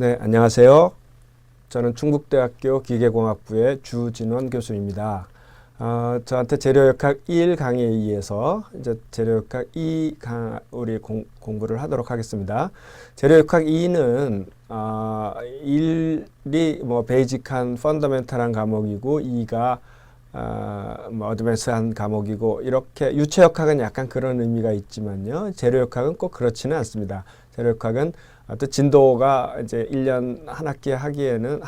네, 안녕하세요. 저는 충북대학교 기계공학부의 주진원 교수입니다. 저한테 재료역학 1 강의에 의해서 이제 재료역학 2 우리 공부를 하도록 하겠습니다. 재료역학 2는 1이 뭐 베이직한 펀더멘탈한 과목이고 2가 뭐 어드밴스한 과목이고, 이렇게 유체역학은 약간 그런 의미가 있지만요. 재료역학은 꼭 그렇지는 않습니다. 재료역학은 또 진도가 이제 1년 한 학기 하기에는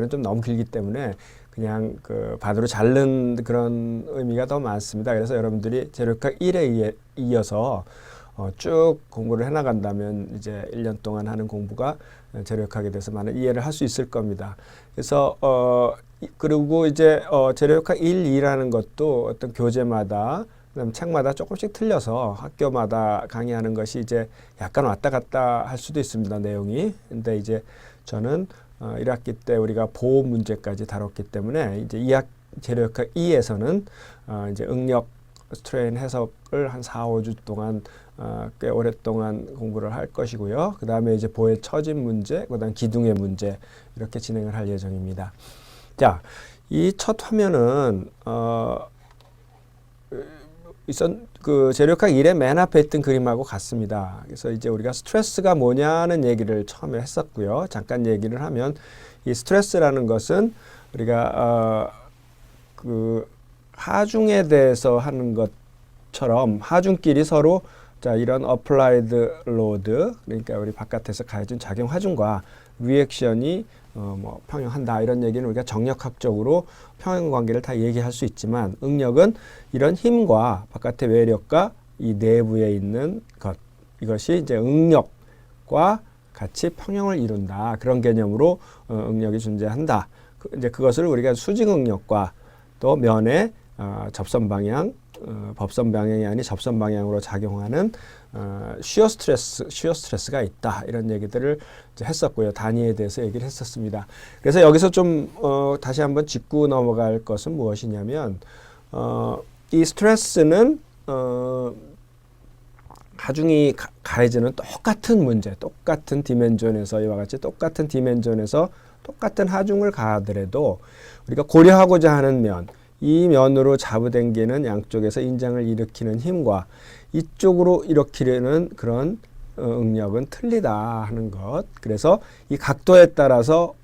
좀 너무 길기 때문에 그냥 그 반으로 자른 그런 의미가 더 많습니다. 그래서 여러분들이 재료역학 1에 이어서 쭉 공부를 해나간다면 이제 1년 동안 하는 공부가 재료역학에 대해서 많은 이해를 할 수 있을 겁니다. 그래서 그리고 이제 재료역학 1, 2라는 것도 어떤 교재마다 그다음 책마다 조금씩 틀려서 학교마다 강의하는 것이 이제 약간 왔다 갔다 할 수도 있습니다, 내용이. 근데 이제 저는 1학기 때 우리가 보호 문제까지 다뤘기 때문에 이제 재료역학 2에서는 이제 응력 스트레인 해석을 한 4, 5주 동안 꽤 오랫동안 공부를 할 것이고요. 그 다음에 이제 보의 처진 문제, 그 다음 기둥의 문제, 이렇게 진행을 할 예정입니다. 자, 이 첫 화면은 그 재료역학 1의 맨 앞에 있던 그림하고 같습니다. 그래서 이제 우리가 스트레스가 뭐냐는 얘기를 처음에 했었고요. 잠깐 얘기를 하면, 이 스트레스라는 것은 우리가 그 하중에 대해서 하는 것처럼 하중끼리 서로 자 이런 어플라이드 로드, 그러니까 우리 바깥에서 가해준 작용 하중과 리액션이 뭐 평형한다, 이런 얘기는 우리가 정력학적으로 평형 관계를 다 얘기할 수 있지만, 응력은 이런 힘과 바깥의 외력과 이 내부에 있는 것, 이것이 이제 응력과 같이 평형을 이룬다, 그런 개념으로 응력이 존재한다. 이제 그것을 우리가 수직 응력과 또 면의 접선 방향, 법선 방향이 아닌 접선 방향으로 작용하는 쉬어 스트레스가 있다, 이런 얘기들을 이제 했었고요. 단위에 대해서 얘기를 했었습니다. 그래서 여기서 좀 다시 한번 짚고 넘어갈 것은 무엇이냐면, 이 스트레스는 하중이 가해지는 똑같은 문제, 똑같은 디멘전에서, 이와 같이 똑같은 디멘전에서 똑같은 하중을 가하더라도 우리가 고려하고자 하는 면, 이 면으로 잡아당기는 양쪽에서 인장을 일으키는 힘과 이쪽으로 일으키려는 그런 응력은 틀리다 하는 것. 그래서 이 각도에 따라서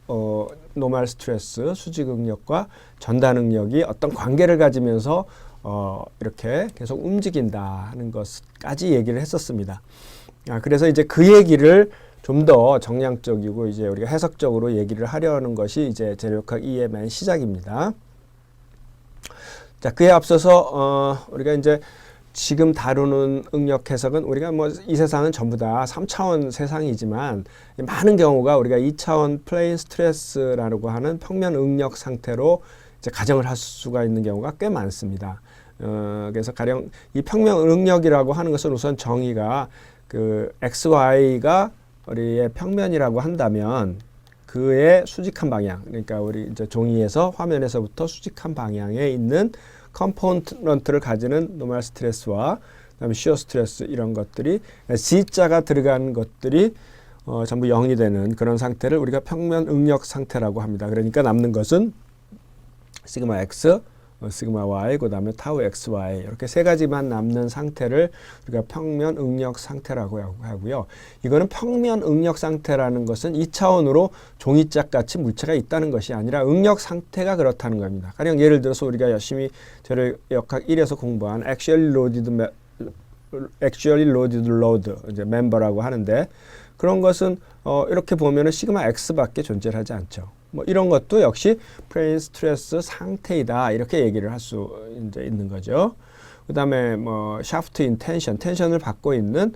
노멀 스트레스, 수직 응력과 전단 응력이 어떤 관계를 가지면서 이렇게 계속 움직인다 하는 것까지 얘기를 했었습니다. 그래서 이제 그 얘기를 좀 더 정량적이고 이제 우리가 해석적으로 얘기를 하려는 것이 이제 재료역학 2의 맨 시작입니다. 자, 그에 앞서서 우리가 이제 지금 다루는 응력 해석은, 우리가 뭐 이 세상은 전부 다 3차원 세상이지만 많은 경우가 우리가 2차원 플레인 스트레스라고 하는 평면 응력 상태로 이제 가정을 할 수가 있는 경우가 꽤 많습니다. 그래서 가령 이 평면 응력이라고 하는 것은 우선 정의가 그 XY가 우리의 평면이라고 한다면 그의 수직한 방향, 그러니까 우리 이제 종이에서 화면에서부터 수직한 방향에 있는 컴포넌트를 가지는 노멀 스트레스와 그다음에 시어 스트레스, 이런 것들이 G자가 들어간 것들이 전부 0이 되는 그런 상태를 우리가 평면 응력 상태라고 합니다. 그러니까 남는 것은 시그마 X, 시그마 Y, 그 다음에 타우 XY, 이렇게 세 가지만 남는 상태를 우리가 평면 응력 상태라고 하고요. 이거는 평면 응력 상태라는 것은 2차원으로 종이짝 같이 물체가 있다는 것이 아니라 응력 상태가 그렇다는 겁니다. 가령 예를 들어서 우리가 열심히 재료역학 1에서 공부한 Actually Loaded Load, 이제 멤버라고 하는데, 그런 것은 이렇게 보면은 시그마 X밖에 존재하지 않죠. 뭐 이런 것도 역시 플레인 스트레스 상태이다, 이렇게 얘기를 할 수 이제 있는 거죠. 그 다음에 뭐 샤프트 인텐션, 텐션을 받고 있는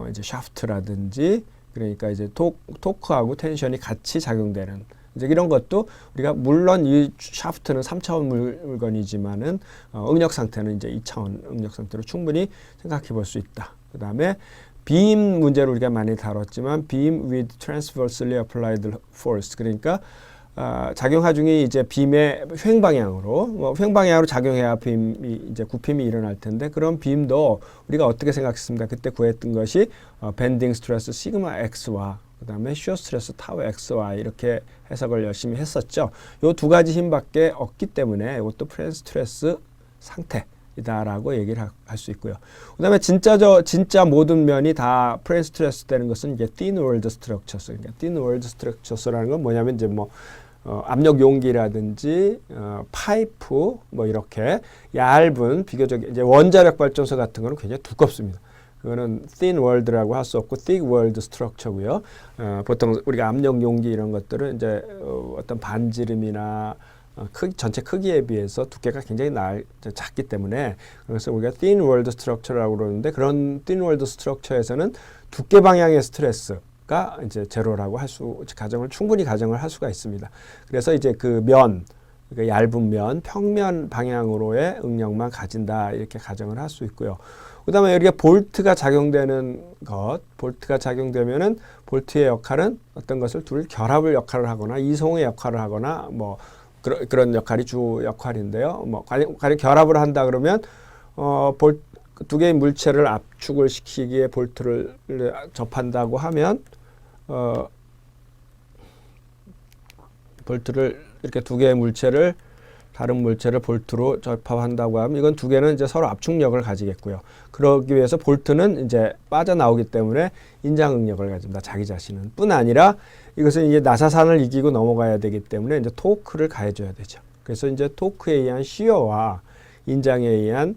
이제 샤프트라든지, 그러니까 이제 토크하고 텐션이 같이 작용되는 이제 이런 것도 우리가, 물론 이 샤프트는 3차원 물건이지만은 응력 상태는 이제 2차원 응력 상태로 충분히 생각해 볼 수 있다. 그 다음에 빔 문제를 우리가 많이 다뤘지만, 빔 with transversely applied force, 그러니까 작용 하중이 이제 빔의 횡방향으로 작용해야 빔이 이제 굽힘이 일어날 텐데, 그런 빔도 우리가 어떻게 생각했습니까? 그때 구했던 것이 밴딩 스트레스 시그마 X와 그 다음에 시어 스트레스 타우 XY 이렇게 해석을 열심히 했었죠. 요 두 가지 힘밖에 없기 때문에 이것도 프레임 스트레스 상태이다라고 얘기를 할 수 있고요. 그 다음에 진짜 모든 면이 다 프레임 스트레스 되는 것은 이제 thin walled structures. 그러니까 thin walled structures라는 건 뭐냐면 이제 뭐 압력 용기라든지 파이프 뭐 이렇게 얇은 비교적 이제 원자력 발전소 같은 거는 굉장히 두껍습니다. 그거는 thin walled라고 할 수 없고 thick walled structure고요. 보통 우리가 압력 용기 이런 것들은 이제 어떤 반지름이나 전체 크기에 비해서 두께가 굉장히 작기 때문에 그래서 우리가 thin walled structure라고 그러는데 그런 thin walled structure에서는 두께 방향의 스트레스가 이제 제로라고 충분히 가정을 할 수가 있습니다. 그래서 이제 그 그러니까 얇은 면, 평면 방향으로의 응력만 가진다 이렇게 가정을 할 수 있고요. 그다음에 여기가 볼트가 작용되는 볼트가 작용되면은 볼트의 역할은 어떤 것을 둘 결합을 역할을 하거나 이송의 역할을 하거나 뭐 그런 역할이 주 역할인데요. 뭐 가령 결합을 한다 그러면 두 개의 물체를 압축을 시키기에 볼트를 접한다고 하면 볼트를 이렇게 두 개의 물체를 다른 물체를 볼트로 접합한다고 하면 이건 두 개는 이제 서로 압축력을 가지겠고요. 그러기 위해서 볼트는 이제 빠져나오기 때문에 인장 응력을 가집니다. 자기 자신은. 뿐 아니라 이것은 이제 나사산을 이기고 넘어가야 되기 때문에 이제 토크를 가해줘야 되죠. 그래서 이제 토크에 의한 시어와 인장에 의한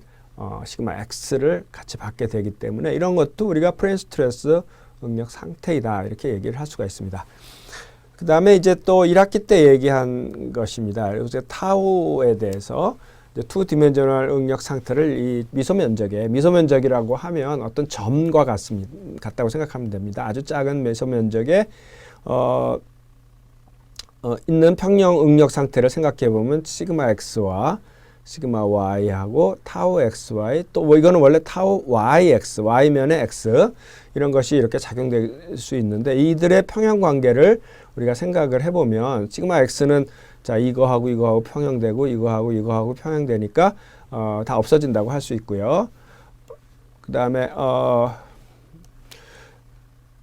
시그마 X를 같이 받게 되기 때문에 이런 것도 우리가 프레임 스트레스 응력 상태이다 이렇게 얘기를 할 수가 있습니다. 그 다음에 이제 또 1학기 때 얘기한 것입니다. 그래서 타우에 대해서 투 디멘셔널 응력 상태를 이 미소면적이라고 하면 어떤 점과 같다고 생각하면 됩니다. 아주 작은 미소면적에 있는 평형 응력 상태를 생각해 보면 시그마 X와 시그마 Y하고 타우 XY 또 뭐 이거는 원래 타우 YX, Y면의 X 이런 것이 이렇게 작용될 수 있는데 이들의 평형 관계를 우리가 생각을 해보면 시그마 X는 자 이거하고 평형되고 이거하고 평형되니까 다 없어진다고 할 수 있고요. 그 다음에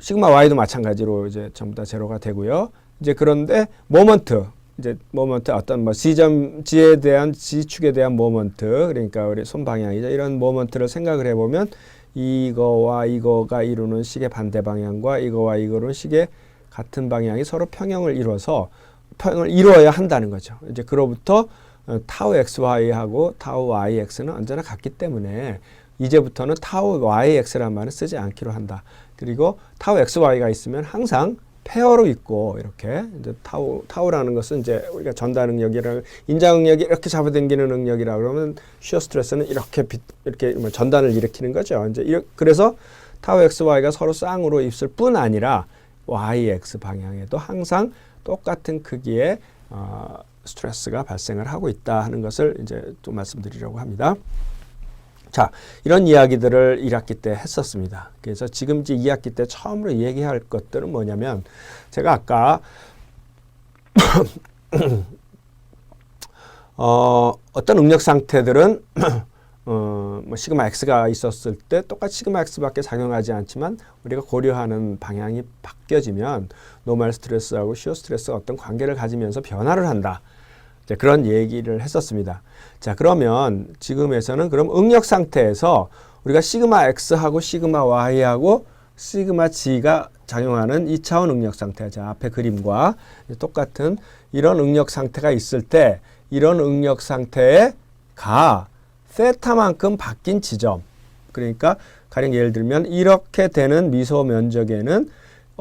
시그마 Y도 마찬가지로 이제 전부 다 제로가 되고요. 이제 그런데 모먼트 어떤 뭐 G에 대한 G축에 대한 모먼트 그러니까 우리 손 방향이죠. 이런 모먼트를 생각을 해보면 이거와 이거가 이루는 식의 반대 방향과 이거와 이거는 식의 같은 방향이 서로 평형을 이루어야 한다는 거죠. 이제 그로부터 타우 XY하고 타우 YX는 언제나 같기 때문에 이제부터는 타우 YX라는 말은 쓰지 않기로 한다. 그리고 타우 XY가 있으면 항상 페어로 있고 이렇게 이제 타우라는 것은 이제 우리가 전달 응력이랑 인장 응력이 이렇게 잡아당기는 응력이라 그러면 시어 스트레스는 이렇게 전단을 일으키는 거죠. 이제 그래서 타우 XY가 서로 쌍으로 있을 뿐 아니라 YX 방향에도 항상 똑같은 크기의 스트레스가 발생을 하고 있다 하는 것을 이제 또 말씀드리려고 합니다. 자, 이런 이야기들을 1학기 때 했었습니다. 그래서 지금 이제 2학기 때 처음으로 얘기할 것들은 뭐냐면 제가 아까 어떤 응력 상태들은 뭐 시그마 X가 있었을 때 똑같이 시그마 X밖에 작용하지 않지만 우리가 고려하는 방향이 바뀌어지면 노멀 스트레스하고 시어 스트레스가 어떤 관계를 가지면서 변화를 한다. 이제 그런 얘기를 했었습니다. 자, 그러면 지금에서는 그럼 응력 상태에서 우리가 시그마 X하고 시그마 Y하고 시그마 G가 작용하는 2차원 응력 상태, 자, 앞에 그림과 똑같은 이런 응력 상태가 있을 때 이런 응력 상태가 세타만큼 바뀐 지점, 그러니까 가령 예를 들면 이렇게 되는 미소 면적에는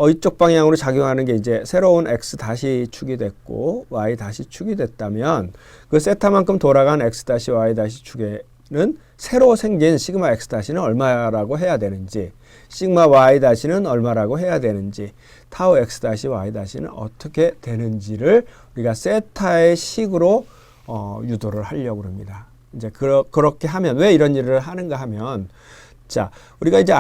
이쪽 방향으로 작용하는 게 이제 새로운 X 다시 축이 됐고 Y 다시 축이 됐다면 그 세타만큼 돌아간 X 다시 Y 다시 축에는 새로 생긴 시그마 X 다시는 얼마라고 해야 되는지, 시그마 Y 다시는 얼마라고 해야 되는지, 타우 X 다시 Y 다시는 어떻게 되는지를 우리가 세타의 식으로 유도를 하려고 합니다. 이제 그렇게 하면 왜 이런 일을 하는가 하면 자, 우리가 이제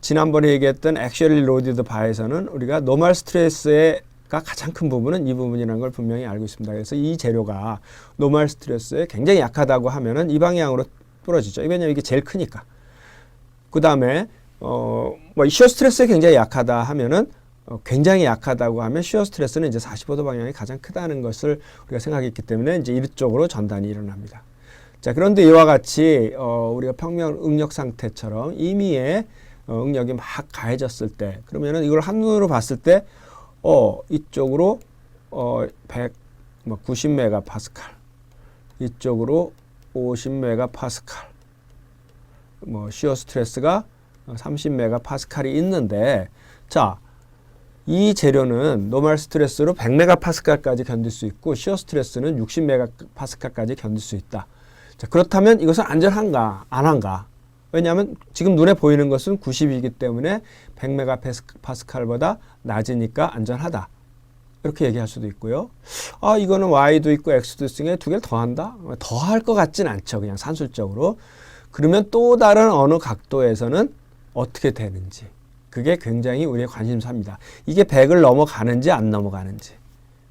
지난번에 얘기했던 액츄얼리 로디드 바에서는 우리가 노멀 스트레스가 가장 큰 부분은 이 부분이라는 걸 분명히 알고 있습니다. 그래서 이 재료가 노멀 스트레스에 굉장히 약하다고 하면은 이 방향으로 부러지죠. 왜냐면 이게 제일 크니까. 그 다음에 뭐 시어 스트레스에 굉장히 약하다 하면은 굉장히 약하다고 하면 시어 스트레스는 이제 45도 방향이 가장 크다는 것을 우리가 생각했기 때문에 이제 이쪽으로 전단이 일어납니다. 자, 그런데 이와 같이 우리가 평면 응력 상태처럼 임의의 응력이 막 가해졌을 때, 그러면은 이걸 한눈으로 봤을 때 이쪽으로 90메가파스칼, 이쪽으로 50메가파스칼, 뭐 시어 스트레스가 30메가파스칼이 있는데, 자, 이 재료는 노멀 스트레스로 100메가파스칼까지 견딜 수 있고 시어 스트레스는 60메가파스칼까지 견딜 수 있다. 자, 그렇다면 이것은 안전한가 안 한가? 왜냐하면 지금 눈에 보이는 것은 90이기 때문에 100메가파스칼보다 낮으니까 안전하다. 이렇게 얘기할 수도 있고요. 이거는 Y도 있고 X도 있으니 두 개를 더한다? 더할 것 같진 않죠. 그냥 산술적으로. 그러면 또 다른 어느 각도에서는 어떻게 되는지. 그게 굉장히 우리의 관심사입니다. 이게 100을 넘어가는지 안 넘어가는지.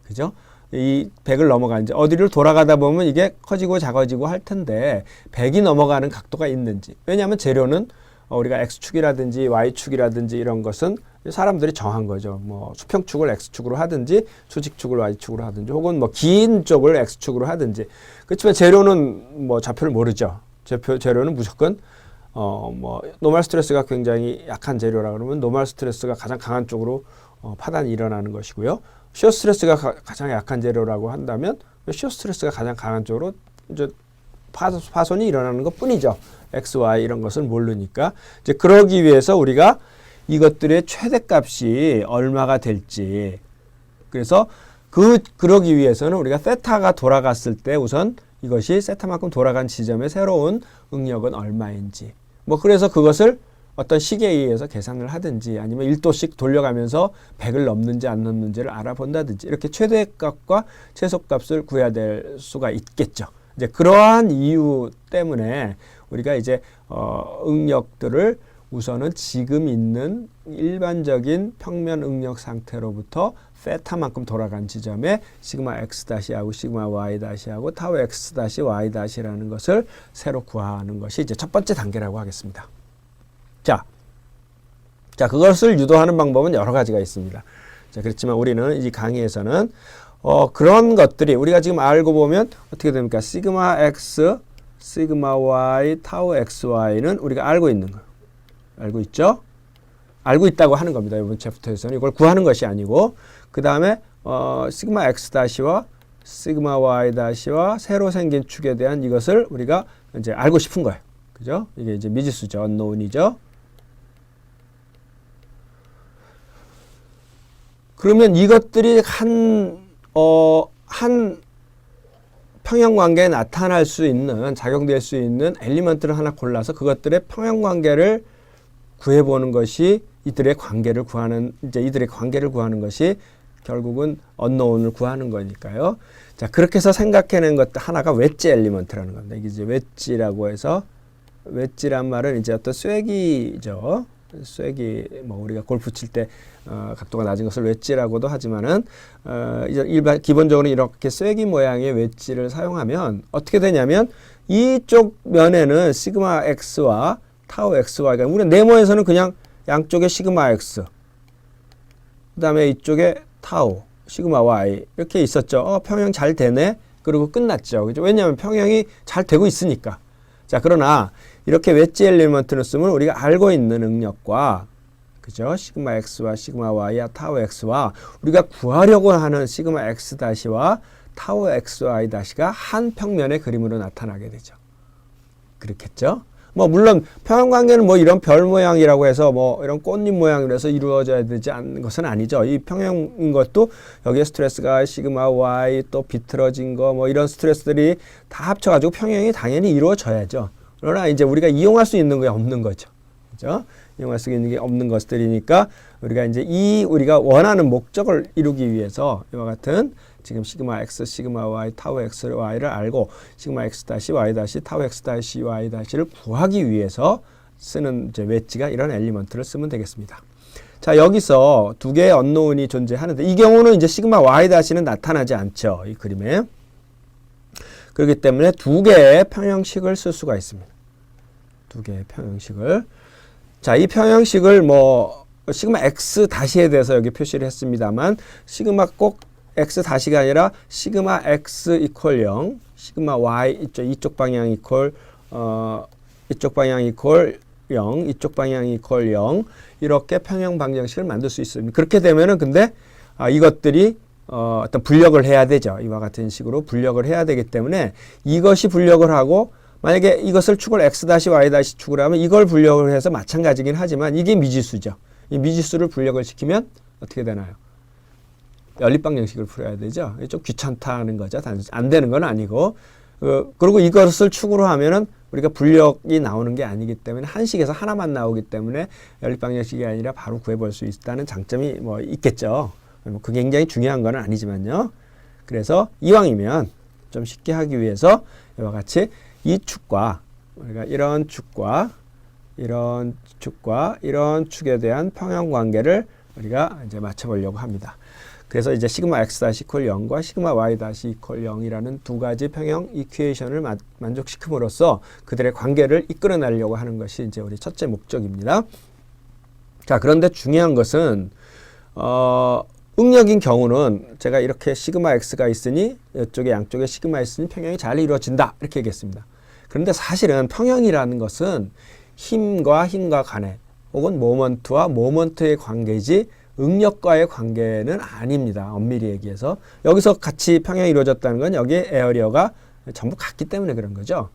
그죠? 이 100을 넘어가는지, 어디를 돌아가다 보면 이게 커지고 작아지고 할 텐데 100이 넘어가는 각도가 있는지. 왜냐하면 재료는 우리가 X축이라든지 Y축이라든지 이런 것은 사람들이 정한 거죠. 뭐 수평축을 X축으로 하든지 수직축을 Y축으로 하든지 혹은 뭐 긴 쪽을 X축으로 하든지. 그렇지만 재료는 뭐 좌표를 모르죠. 재료는 무조건 뭐 노멀 스트레스가 굉장히 약한 재료라 그러면 노멀 스트레스가 가장 강한 쪽으로 파단이 일어나는 것이고요. 시어 스트레스가 가장 약한 재료라고 한다면 시어 스트레스가 가장 강한 쪽으로 이제 파손이 일어나는 것 뿐이죠. X, Y 이런 것을 모르니까. 이제 그러기 위해서 우리가 이것들의 최대값이 얼마가 될지. 그래서 그러기 위해서는 우리가 세타가 돌아갔을 때 우선 이것이 세타만큼 돌아간 지점의 새로운 응력은 얼마인지. 뭐 그래서 그것을 어떤 식에 의해서 계산을 하든지 아니면 1도씩 돌려가면서 100을 넘는지 안 넘는지를 알아본다든지 이렇게 최대값과 최소값을 구해야 될 수가 있겠죠. 이제 그러한 이유 때문에 우리가 이제 응력들을 우선은 지금 있는 일반적인 평면 응력 상태로부터 세타만큼 돌아간 지점에 시그마 x 다시하고 시그마 y 다시하고 타우 x 다시 y 다시라는 것을 새로 구하는 것이 이제 첫 번째 단계라고 하겠습니다. 자, 그것을 유도하는 방법은 여러 가지가 있습니다. 자, 그렇지만 우리는 이 강의에서는 그런 것들이 우리가 지금 알고 보면 어떻게 됩니까? 시그마 x, 시그마 y, 타우 xy는 우리가 알고 있는 거. 알고 있죠? 알고 있다고 하는 겁니다. 이번 챕터에서는 이걸 구하는 것이 아니고 그 다음에 시그마 x 다시와 시그마 y 다시와 새로 생긴 축에 대한 이것을 우리가 이제 알고 싶은 거예요. 그죠? 이게 이제 미지수죠. 언노운이죠. 그러면 이것들이 한 평형관계에 나타날 수 있는, 작용될 수 있는 엘리먼트를 하나 골라서 그것들의 평형관계를 구해보는 것이 이들의 관계를 구하는 것이 결국은 언노운을 구하는 거니까요. 자, 그렇게 해서 생각해낸 것 하나가 웨지 엘리먼트라는 겁니다. 이게 이제 웨지라고 해서, 웨지란 말은 이제 어떤 쐐기죠. 쐐기, 뭐 우리가 골프 칠 때 각도가 낮은 것을 웨지라고도 하지만은 기본적으로 이렇게 쐐기 모양의 웨지를 사용하면 어떻게 되냐면 이쪽 면에는 시그마 x와 타우 xy가 우리 네모에서는 그냥 양쪽에 시그마 x, 그 다음에 이쪽에 타우 시그마 y 이렇게 있었죠. 평형 잘 되네. 그리고 끝났죠. 그죠? 왜냐하면 평형이 잘 되고 있으니까. 자, 그러나 이렇게 웨지 엘리먼트를 쓰면 우리가 알고 있는 응력과 그죠? 시그마 x와 시그마 y와 타우 x와 우리가 구하려고 하는 시그마 x 다시와 타우 xy 다시가 한 평면의 그림으로 나타나게 되죠. 그렇겠죠? 뭐 물론 평형관계는 뭐 이런 별 모양이라고 해서 뭐 이런 꽃잎 모양으로 해서 이루어져야 되지 않는 것은 아니죠. 이 평형인 것도 여기에 스트레스가 시그마 y 또 비틀어진 거 뭐 이런 스트레스들이 다 합쳐가지고 평형이 당연히 이루어져야죠. 그러나 이제 우리가 이용할 수 있는 게 없는 거죠. 그죠? 이용할 수 있는 게 없는 것들이니까 우리가 이제 우리가 원하는 목적을 이루기 위해서 이와 같은 지금 시그마 x, 시그마 y, 타우 x, y를 알고 시그마 x 다시 y 다시 타우 x 다시 y 다시를 구하기 위해서 쓰는 이제 웨지가 이런 엘리먼트를 쓰면 되겠습니다. 자, 여기서 두 개의 언노운이 존재하는데 이 경우는 이제 시그마 y 다시는 나타나지 않죠. 이 그림에. 그렇기 때문에 두 개의 평형식을 쓸 수가 있습니다. 두 개의 평형식을. 자, 이 평형식을 뭐 시그마 x 다시에 대해서 여기 표시를 했습니다만 시그마 꼭 x 다시가 아니라 시그마 x 이퀄 0, 시그마 y 이쪽 방향 이퀄 이쪽 방향 이퀄 0, 이쪽 방향 이퀄 0 이렇게 평형 방정식을 만들 수 있습니다. 그렇게 되면은 근데 이것들이 어떤 분력을 해야 되죠. 이와 같은 식으로 분력을 해야 되기 때문에 이것이 분력을 하고 만약에 이것을 축을 x-y- 축을 하면 이걸 분력을 해서 마찬가지긴 하지만 이게 미지수죠. 이 미지수를 분력을 시키면 어떻게 되나요? 연립방정식을 풀어야 되죠. 좀 귀찮다는 거죠. 단순히 안 되는 건 아니고 그리고 이것을 축으로 하면은 우리가 분력이 나오는 게 아니기 때문에 한식에서 하나만 나오기 때문에 연립방정식이 아니라 바로 구해볼 수 있다는 장점이 뭐 있겠죠. 그게 굉장히 중요한 건 아니지만요. 그래서 이왕이면 좀 쉽게 하기 위해서 이와 같이 이 축과 우리가 이런 축과 이런 축과 이런 축에 대한 평형 관계를 우리가 이제 맞춰보려고 합니다. 그래서 이제 시그마 x 이퀄 0과 시그마 y 이퀄 0이라는 두 가지 평형 이퀘이션을 만족시킴으로써 그들의 관계를 이끌어내려고 하는 것이 이제 우리 첫째 목적입니다. 자, 그런데 중요한 것은 응력인 경우는 제가 이렇게 시그마 x가 있으니 이쪽에 양쪽에 시그마 있으니 평형이 잘 이루어진다 이렇게 얘기했습니다. 그런데 사실은 평형이라는 것은 힘과 간의 혹은 모먼트와 모먼트의 관계이지 응력과의 관계는 아닙니다. 엄밀히 얘기해서 여기서 같이 평형이 이루어졌다는 건 여기 에어리어가 전부 같기 때문에 그런 거죠.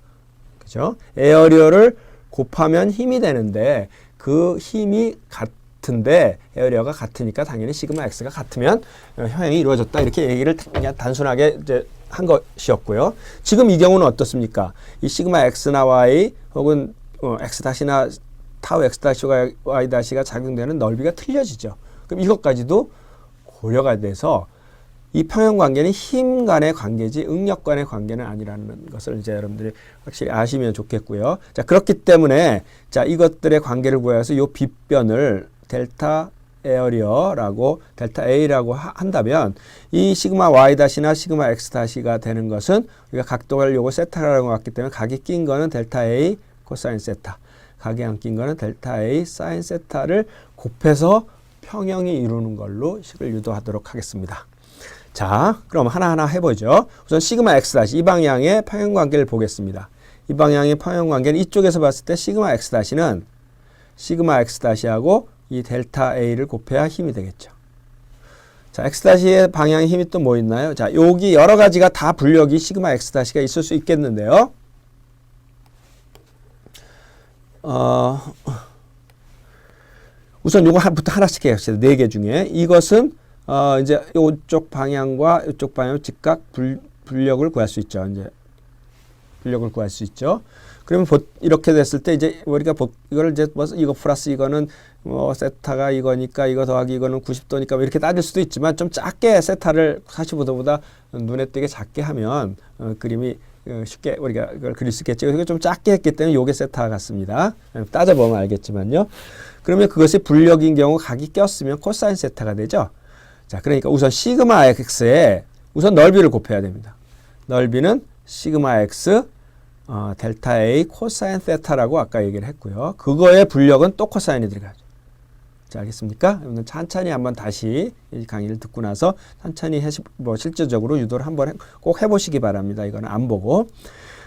그죠? 에어리어를 곱하면 힘이 되는데 그 힘이 같은데 에어리어가 같으니까 당연히 시그마 x가 같으면 평형이 이루어졌다 이렇게 얘기를 그냥 단순하게 이제 한 것이었고요. 지금 이 경우는 어떻습니까? 이 시그마 x나 y 혹은 x 다시나 타우 x 다시와 y 다시가 작용되는 넓이가 틀려지죠. 그럼 이것까지도 고려가 돼서 이 평형 관계는 힘 간의 관계지 응력 간의 관계는 아니라는 것을 이제 여러분들이 확실히 아시면 좋겠고요. 자, 그렇기 때문에 자, 이것들의 관계를 구해서 이 빗변을 델타 에어리어라고 델타 A라고 한다면 이 시그마 Y 다시나 시그마 X 다시가 되는 것은 우리가 각도를 요거 세타라고 했기 때문에 각이 낀 거는 델타 A 코사인 세타, 각이 안 낀 거는 델타 A 사인 세타를 곱해서 평형이 이루는 걸로 식을 유도하도록 하겠습니다. 자, 그럼 하나하나 해보죠. 우선 시그마 X 다시 이 방향의 평형 관계를 보겠습니다. 이 방향의 평형 관계는 이쪽에서 봤을 때 시그마 X 다시는 시그마 X 다시하고 이 델타 A를 곱해야 힘이 되겠죠. 자, X 다시의 방향의 힘이 또 뭐 있나요? 자, 여기 여러 가지가 다 분력이 시그마 X 다시가 있을 수 있겠는데요. 우선 요거 부터 하나씩 해봅시다. 4개 중에. 이것은, 이제 요쪽 방향과 이쪽 방향 즉각 분력을 구할 수 있죠. 이제 분력을 구할 수 있죠. 그러면 이렇게 됐을 때 이제 우리가 이거를 이제 뭐 이거 플러스 이거는 뭐 세타가 이거니까 이거 더하기 이거는 90도니까 뭐 이렇게 따질 수도 있지만 좀 작게 세타를 45도보다 눈에 띄게 작게 하면 그림이 쉽게 우리가 이걸 그릴 수 있겠죠. 그래서 좀 작게 했기 때문에 요게 세타 같습니다. 따져보면 알겠지만요. 그러면 그것이 분력인 경우 각이 꼈으면 코사인 세타가 되죠. 자, 그러니까 우선 시그마 x에 우선 넓이를 곱해야 됩니다. 넓이는 시그마 x 델타 A 코사인 세타라고 아까 얘기를 했고요. 그거의 분력은 또 코사인이 들어가죠. 자, 알겠습니까? 천천히 한번 다시 이 강의를 듣고 나서 천천히 뭐 실질적으로 유도를 한번 꼭 해보시기 바랍니다. 이거는 안 보고.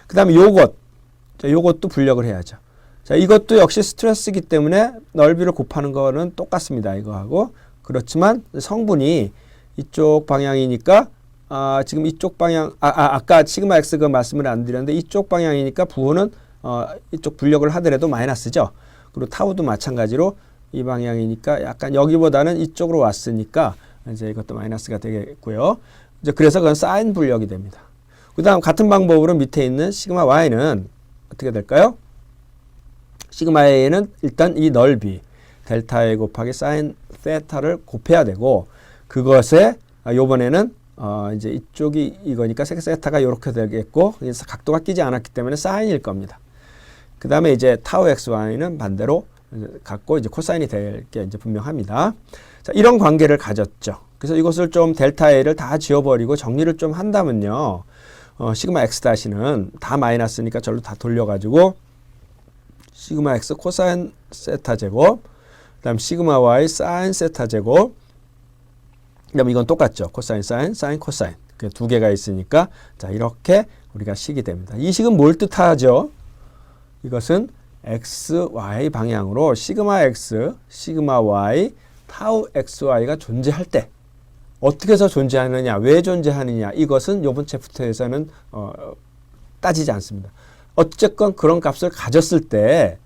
그 다음에 요것도 분력을 해야죠. 자, 이것도 역시 스트레스이기 때문에 넓이를 곱하는 거는 똑같습니다. 이거하고. 그렇지만 성분이 이쪽 방향이니까 지금 이쪽 방향, 아까 시그마 x 그 말씀을 안 드렸는데 이쪽 방향이니까 부호는 이쪽 분력을 하더라도 마이너스죠. 그리고 타우도 마찬가지로 이 방향이니까 약간 여기보다는 이쪽으로 왔으니까 이제 이것도 마이너스가 되겠고요. 이제 그래서 그건 사인 분력이 됩니다. 그 다음 같은 방법으로 밑에 있는 시그마 y는 어떻게 될까요? 시그마 a는 일단 이 넓이 델타 a 곱하기 사인 세타를 곱해야 되고 그것에 요번에는 이제 이쪽이 이거니까 세타가 이렇게 되겠고 그래서 각도가 끼지 않았기 때문에 사인일 겁니다. 그 다음에 이제 타우 xy는 반대로 갖고 이제 코사인이 될 게 이제 분명합니다. 자, 이런 관계를 가졌죠. 그래서 이것을 좀 델타 A를 다 지워버리고 정리를 좀 한다면요. 시그마 X 다시는 다 마이너스니까 절로 다 돌려가지고 시그마 X 코사인 세타 제곱 그다음 시그마 y 사인 세타 제곱. 그럼 이건 똑같죠. 코사인 사인, 사인 코사인. 그 두 개가 있으니까 자, 이렇게 우리가 식이 됩니다. 이 식은 뭘 뜻하죠? 이것은 x, y 방향으로 시그마 x, 시그마 y, 타우 xy가 존재할 때 어떻게 해서 존재하느냐, 왜 존재하느냐, 이것은 이번 챕터에서는 따지지 않습니다. 어쨌건 그런 값을 가졌을 때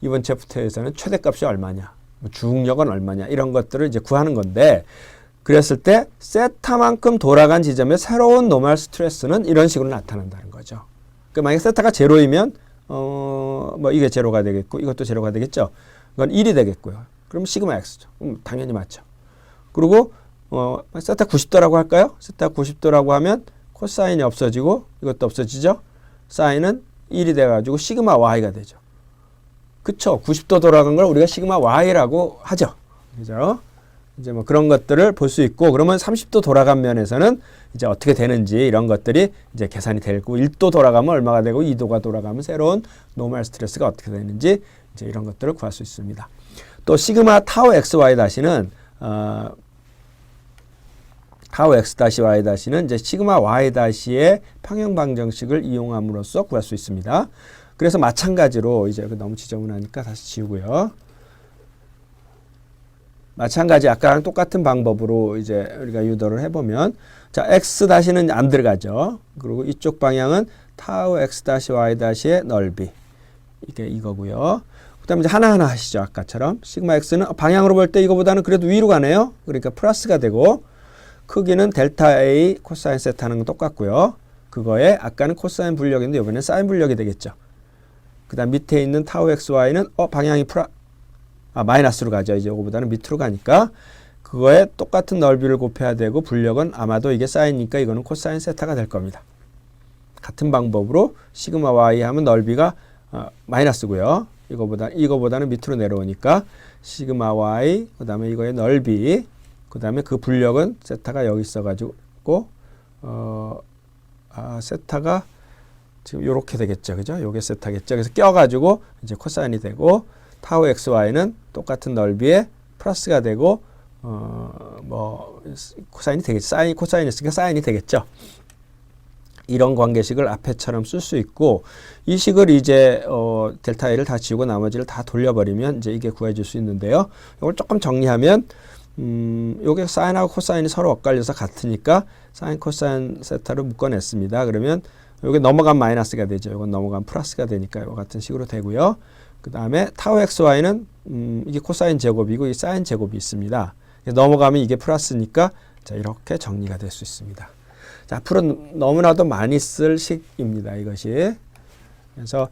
이번 챕터에서는 최대값이 얼마냐, 중력은 얼마냐, 이런 것들을 이제 구하는 건데, 그랬을 때 세타만큼 돌아간 지점의 새로운 노멀 스트레스는 이런 식으로 나타난다는 거죠. 그러니까 만약 세타가 제로이면 뭐 이게 제로가 되겠고 이것도 제로가 되겠죠. 이건 1이 되겠고요. 그럼 시그마 x죠. 당연히 맞죠. 그리고 세타 90도라고 할까요? 세타 90도라고 하면 코사인이 없어지고 이것도 없어지죠. 사인은 1이 돼가지고 시그마 y가 되죠. 그쵸? 90도 돌아간 걸 우리가 시그마 y라고 하죠. 그죠? 이제 뭐 그런 것들을 볼 수 있고, 그러면 30도 돌아간 면에서는 이제 어떻게 되는지 이런 것들이 이제 계산이 되고, 1도 돌아가면 얼마가 되고 2도가 돌아가면 새로운 노멀 스트레스가 어떻게 되는지 이제 이런 것들을 구할 수 있습니다. 또 시그마 타우 xy 다시는 타우 x 다시 y 다시는 이제 시그마 y 다시의 평형 방정식을 이용함으로써 구할 수 있습니다. 그래서 마찬가지로 이제 너무 지저분하니까 다시 지우고요. 마찬가지 아까랑 똑같은 방법으로 이제 우리가 유도를 해보면, 자, x 다시는 안 들어가죠. 그리고 이쪽 방향은 타우 x 다시 y 다시의 넓이, 이게 이거고요. 그다음에 이제 하나하나 하시죠. 아까처럼 시그마 x는 방향으로 볼 때 이거보다는 그래도 위로 가네요. 그러니까 플러스가 되고, 크기는 델타 a 코사인 세타는 똑같고요. 그거에 아까는 코사인 분력인데 이번엔 사인 분력이 되겠죠. 그다음 밑에 있는 타우 xy는 방향이 마이너스로 가죠. 이제 이거보다는 밑으로 가니까 그거에 똑같은 넓이를 곱해야 되고, 분력은 아마도 이게 사인이니까 이거는 코사인 세타가 될 겁니다. 같은 방법으로 시그마 y 하면 넓이가 마이너스고요. 이거보다는 밑으로 내려오니까 시그마 y, 그다음에 이거의 넓이, 그다음에 그 분력은 세타가 여기 있어가지고 세타가 지금 요렇게 되겠죠, 그죠? 요게 세타겠죠. 그래서 껴가지고 이제 코사인이 되고, 타우 xy는 똑같은 넓이에 플러스가 되고, 뭐 코사인이 되겠죠. 코사인이 있으니까 사인이 되겠죠. 이런 관계식을 앞에처럼 쓸 수 있고, 이 식을 이제 델타 A를 다 지우고 나머지를 다 돌려버리면 이제 이게 구해질 수 있는데요. 이걸 조금 정리하면, 요게 사인하고 코사인이 서로 엇갈려서 같으니까 사인 코사인 세타를 묶어냈습니다. 그러면 요게 넘어간 마이너스가 되죠. 요건 넘어간 플러스가 되니까 요 같은 식으로 되고요. 그 다음에 타우 xy는 이게 코사인 제곱이고 이 사인 제곱이 있습니다. 넘어가면 이게 플러스니까 자, 이렇게 정리가 될 수 있습니다. 자, 앞으로 너무나도 많이 쓸 식입니다. 이것이. 그래서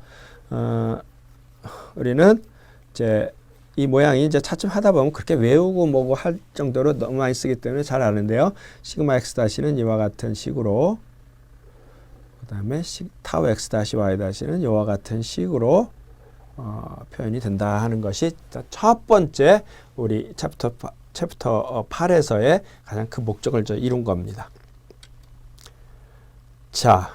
우리는 이제 이 모양이 이제 차츰 하다 보면 그렇게 외우고 뭐고 할 정도로 너무 많이 쓰기 때문에 잘 아는데요. 시그마 x 다시는 이와 같은 식으로, 그 다음에 타우 x 다시 y 다시는 이와 같은 식으로 표현이 된다 하는 것이 첫 번째 우리 챕터 8에서의 가장 큰 목적을 이룬 겁니다. 자,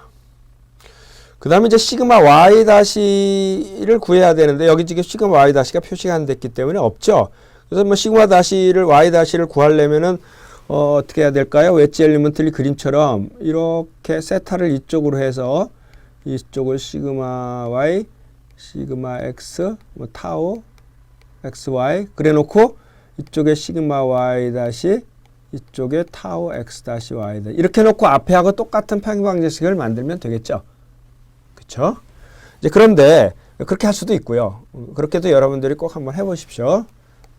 그 다음에 이제 시그마 y 다시를 구해야 되는데, 여기 지금 시그마 y 다시가 표시가 안 됐기 때문에 없죠. 그래서 뭐 시그마 다시를 y 다시를 구하려면은 어떻게 해야 될까요? 웨지 엘리먼틀리 그림처럼 이렇게 세타를 이쪽으로 해서 이쪽을 시그마 y, 시그마 x, 뭐 타우 xy 그래 놓고 이쪽에 시그마 y 다시, 이쪽에 타우 x 다시 y 다시 이렇게 놓고 앞에 하고 똑같은 평형방정식을 만들면 되겠죠. 그렇죠? 이제 그런데 그렇게 할 수도 있고요. 그렇게도 여러분들이 꼭 한번 해보십시오.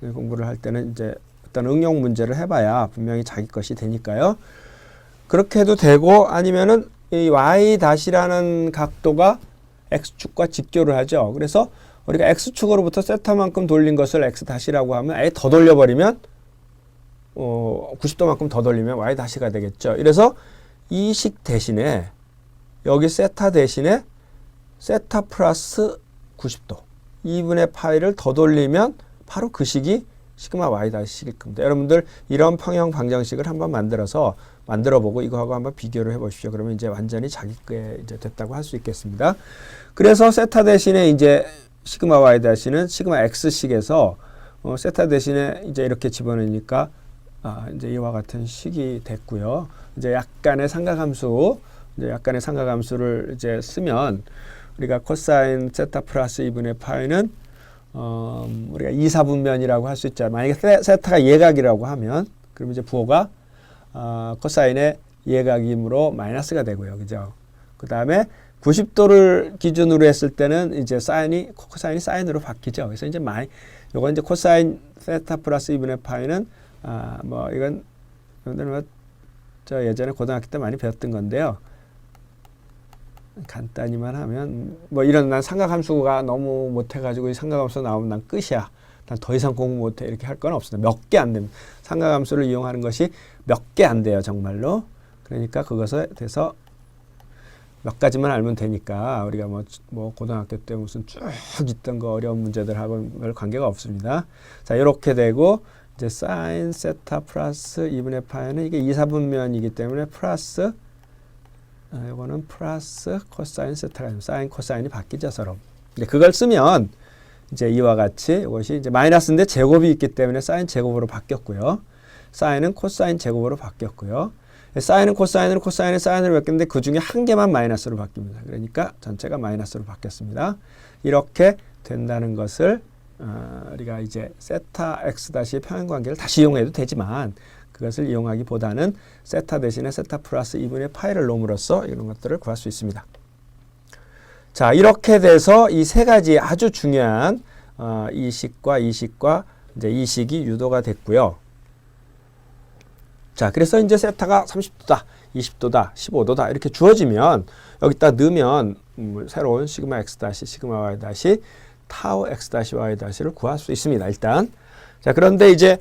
공부를 할 때는 이제 어떤 응용 문제를 해봐야 분명히 자기 것이 되니까요. 그렇게 해도 되고, 아니면은 이 y 다시라는 각도가 x축과 직교를 하죠. 그래서 우리가 x축으로부터 세타만큼 돌린 것을 x 다시라고 하면 아예 더 돌려버리면 90도만큼 더 돌리면 y 다시가 되겠죠. 이래서 이 식 대신에 여기 세타 대신에 세타 플러스 90도 2분의 파이를 더 돌리면 바로 그 식이 시그마 y 다시일 겁니다. 여러분들 이런 평형 방정식을 한번 만들어보고 이거하고 한번 비교를 해보십시오. 그러면 이제 완전히 자기 게 이제 됐다고 할 수 있겠습니다. 그래서 세타 대신에 이제 시그마 y 다시는 시그마 x식에서 세타 대신에 이제 이렇게 집어넣으니까 이제 이와 같은 식이 됐고요. 이제 약간의 삼각함수를 이제 쓰면 우리가 코사인 세타 플러스 2분의 파이는 우리가 2, 4분면이라고 할 수 있잖아요. 만약에 세타가 예각이라고 하면 그럼 이제 부호가 코사인의 예각이므로 마이너스가 되고요. 그죠? 그 다음에 90도를 기준으로 했을 때는 이제 코사인이 사인으로 바뀌죠. 그래서 이제 요건 이제 코사인 세타 플러스 2분의 파이는 이건 저 예전에 고등학교 때 많이 배웠던 건데요. 간단히만 하면 이런 난 삼각함수가 너무 못해가지고 이 삼각함수 나오면 난 끝이야. 난 더 이상 공부 못해 이렇게 할 건 없습니다. 몇 개 안 됩니다. 삼각함수를 이용하는 것이 몇 개 안 돼요, 정말로. 그러니까 그것에 대해서 몇 가지만 알면 되니까 우리가 고등학교 때 무슨 쭉 있던 거 어려운 문제들하고 별 관계가 없습니다. 자, 이렇게 되고 이제 사인 세타 플러스 2분의 파이는 이게 2, 4분면이기 때문에 플러스 이거는 플러스 코사인 세타가 되면 사인 코사인이 바뀌죠, 서로. 이제 그걸 쓰면 이제 이와 같이 이것이 이제 마이너스인데 제곱이 있기 때문에 사인 제곱으로 바뀌었고요. 사인은 코사인 제곱으로 바뀌었고요. 사인은 코사인으로 코사인은 사인으로 바뀌었는데 그 중에 한 개만 마이너스로 바뀝니다. 그러니까 전체가 마이너스로 바뀌었습니다. 이렇게 된다는 것을 우리가 이제 세타 x 다시의 평행관계를 다시 이용해도 되지만 그것을 이용하기보다는 세타 대신에 세타 플러스 2분의 파이를 놓음으로써 이런 것들을 구할 수 있습니다. 자, 이렇게 돼서 이 세 가지 아주 중요한 이 식과 이제 이 식이 유도가 됐고요. 자, 그래서 이제 세타가 30도다, 20도다, 15도다 이렇게 주어지면 여기다 넣으면 새로운 시그마 x 다시 시그마 y 다시 타우 x 다시 y 다시를 구할 수 있습니다. 일단. 자, 그런데 이제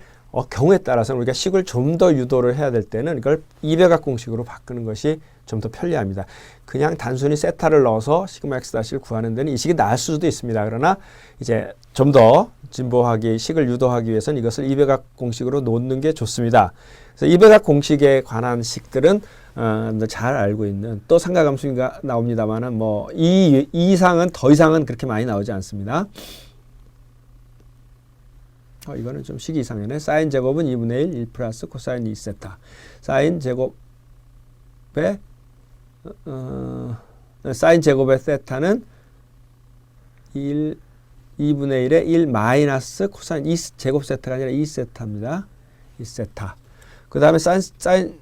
경우에 따라서는 우리가 식을 좀 더 유도를 해야 될 때는 이걸 2배각 공식으로 바꾸는 것이 좀 더 편리합니다. 그냥 단순히 세타를 넣어서 시그마 x 다시를 구하는 데는 이 식이 나을 수도 있습니다. 그러나 이제 좀 더 진보하기, 식을 유도하기 위해서는 이것을 2배각 공식으로 놓는 게 좋습니다. 그래서 2배각 공식에 관한 식들은 잘 알고 있는 또 삼각함수가 나옵니다만은 이 이상은 더 이상은 그렇게 많이 나오지 않습니다. 이거는 좀 식이 이상하네. 사인 제곱은 2분의 1 플러스 코사인 2세타. 사인 제곱의 사인 제곱의 세타는 2분의 1의 1 마이너스 코사인 2 제곱 세타가 아니라 2세타입니다. 2세타. 그 다음에 사인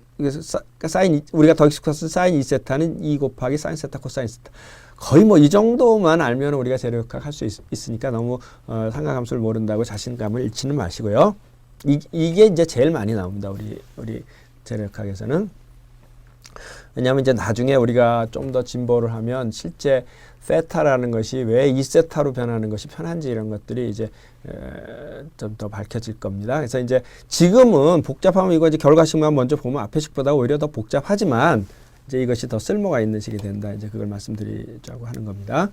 우리가 더 익숙해서 사인 2세타는 2 곱하기 사인 세타 코사인 세타. 거의 이 정도만 알면 우리가 재료역학 할 수 있으니까 너무 삼각함수를 모른다고 자신감을 잃지는 마시고요. 이게 이제 제일 많이 나옵니다. 우리 재료역학에서는. 왜냐하면 이제 나중에 우리가 좀 더 진보를 하면 실제 세타라는 것이 왜 2세타로 변하는 것이 편한지 이런 것들이 이제 좀 더 밝혀질 겁니다. 그래서 이제 지금은 복잡하면 이거 이제 결과식만 먼저 보면 앞에 식보다 오히려 더 복잡하지만 이제 이것이 더 쓸모가 있는 식이 된다. 이제 그걸 말씀드리자고 하는 겁니다.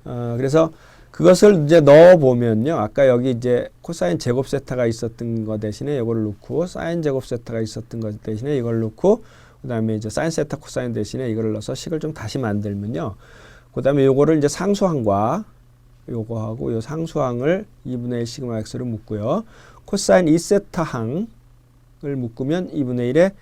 그래서 그것을 이제 넣어 보면요. 아까 여기 이제 코사인 제곱 세타가 있었던 거 대신에 이걸 넣고 사인 제곱 세타가 있었던 것 대신에 이걸 넣고 그다음에 이제 사인 세타 코사인 대신에 이걸 넣어서 식을 좀 다시 만들면요. 그다음에 요거를 이제 상수항과 요거하고 요 상수항을 2분의 1 시그마 x로 묶고요. 코사인 2세타 항을 묶으면 2분의 1의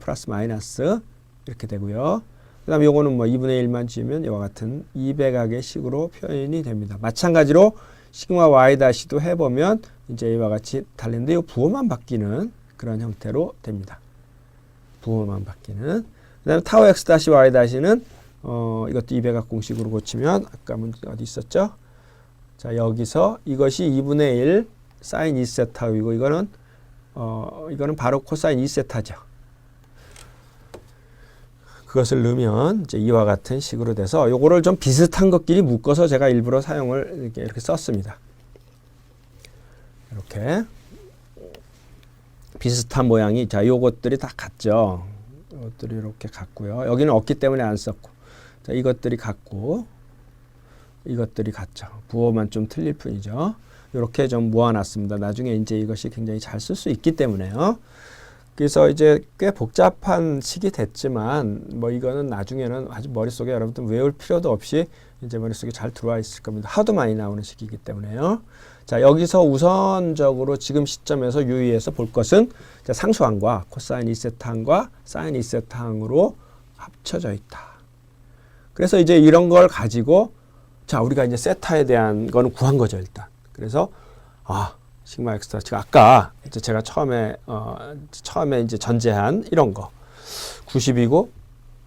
플러스 마이너스 이렇게 되고요. 그 다음에 요거는 2분의 1만 지으면 이와 같은 2배각의 식으로 표현이 됩니다. 마찬가지로 시그마 y 다시도 해보면 이제 이와 같이 달리는데 이 부호만 바뀌는 그런 형태로 됩니다. 부호만 바뀌는. 그 다음에 타우 x 다시 y 다시는 이것도 2배각 공식으로 고치면 아까 문제 어디 있었죠? 자, 여기서 이것이 2분의 1 사인 2세타이고 이거는 바로 코사인 2세타죠. 그것을 넣으면 이제 이와 같은 식으로 돼서 요거를 좀 비슷한 것끼리 묶어서 제가 일부러 사용을 이렇게 썼습니다. 이렇게 비슷한 모양이 자 요것들이 다 같죠. 이것들이 이렇게 같고요. 여기는 없기 때문에 안 썼고 자 이것들이 같고 이것들이 같죠. 부호만 좀 틀릴 뿐이죠. 이렇게 좀 모아놨습니다. 나중에 이제 이것이 굉장히 잘 쓸 수 있기 때문에요. 그래서 이제 꽤 복잡한 식이 됐지만 뭐 이거는 나중에는 아주 머릿속에 여러분들 외울 필요도 없이 이제 머릿속에 잘 들어와 있을 겁니다. 하도 많이 나오는 식이기 때문에요. 자, 여기서 우선적으로 지금 시점에서 유의해서 볼 것은 상수항과 코사인 2세타항과 사인 2세타항으로 합쳐져 있다. 그래서 이제 이런 걸 가지고 자, 우리가 이제 세타에 대한 거는 구한 거죠, 일단. 그래서 시그마 x 다시가 아까 이제 제가 처음에 이제 전제한 이런 거 90이고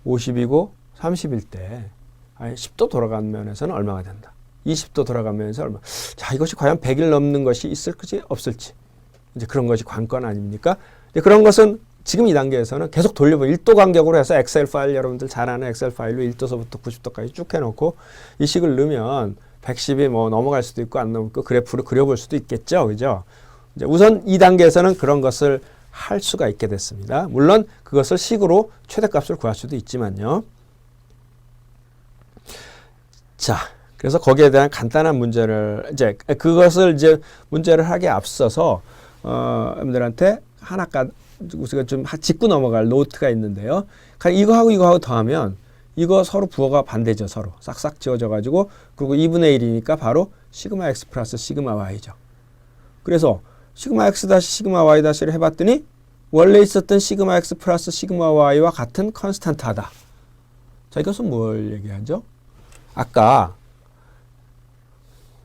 50이고 30일 때 10도 돌아간 면에서는 얼마가 된다. 20도 돌아간 면에서 얼마. 자, 이것이 과연 100일 넘는 것이 있을지 없을지. 이제 그런 것이 관건 아닙니까? 이제 그런 것은 지금 이 단계에서는 계속 돌려보면 1도 간격으로 해서 엑셀 파일 여러분들 잘 아는 엑셀 파일로 1도서부터 90도까지 쭉 해놓고 이 식을 넣으면 110이 뭐 넘어갈 수도 있고 안 넘고 그래프를 그려볼 수도 있겠죠. 그죠? 이제 우선 이 단계에서는 그런 것을 할 수가 있게 됐습니다. 물론 그것을 식으로 최대값을 구할 수도 있지만요. 자, 그래서 거기에 대한 간단한 문제를 이제 그것을 이제 문제를 하기에 앞서서 여러분들한테 하나가 우리가 좀 짚고 넘어갈 노트가 있는데요. 이거하고 더하면 이거 서로 부호가 반대죠. 서로 싹싹 지워져 가지고 그리고 2분의 1이니까 바로 시그마 x 플러스 시그마 y죠. 그래서 시그마 x 다시 시그마 y 다시를 해봤더니 원래 있었던 시그마 x 플러스 시그마 y와 같은 컨스탄트하다. 자, 이것은 뭘 얘기하죠? 아까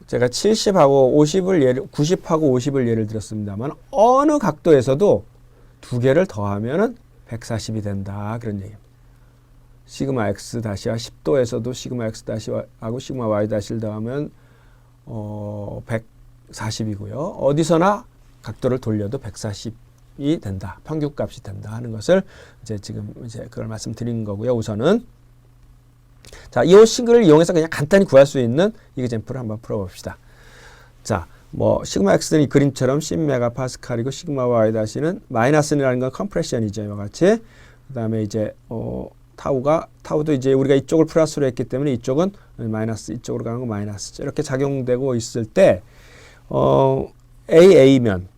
제가 70하고 90하고 50을 예를 들었습니다만 어느 각도에서도 두 개를 더하면은 140이 된다. 그런 얘기입니다. 시그마 x 다시와 10도에서도 시그마 x 다시하고 시그마 y 다시를 더하면 140이고요. 어디서나 각도를 돌려도 140이 된다. 평균값이 된다 하는 것을 이제 지금 이제 그걸 말씀드린 거고요. 우선은 자, 이 식을 이용해서 그냥 간단히 구할 수 있는 이그젠플을 한번 풀어봅시다. 자, 뭐 시그마 x는 이 그림처럼 10메가파스칼이고 시그마 y 다시는 마이너스라는 건 컴프레션이죠. 이와 같이. 그다음에 이제 타우도 이제 우리가 이쪽을 플러스로 했기 때문에 이쪽은 마이너스, 이쪽으로 가는 건 마이너스죠. 이렇게 작용되고 있을 때 AA면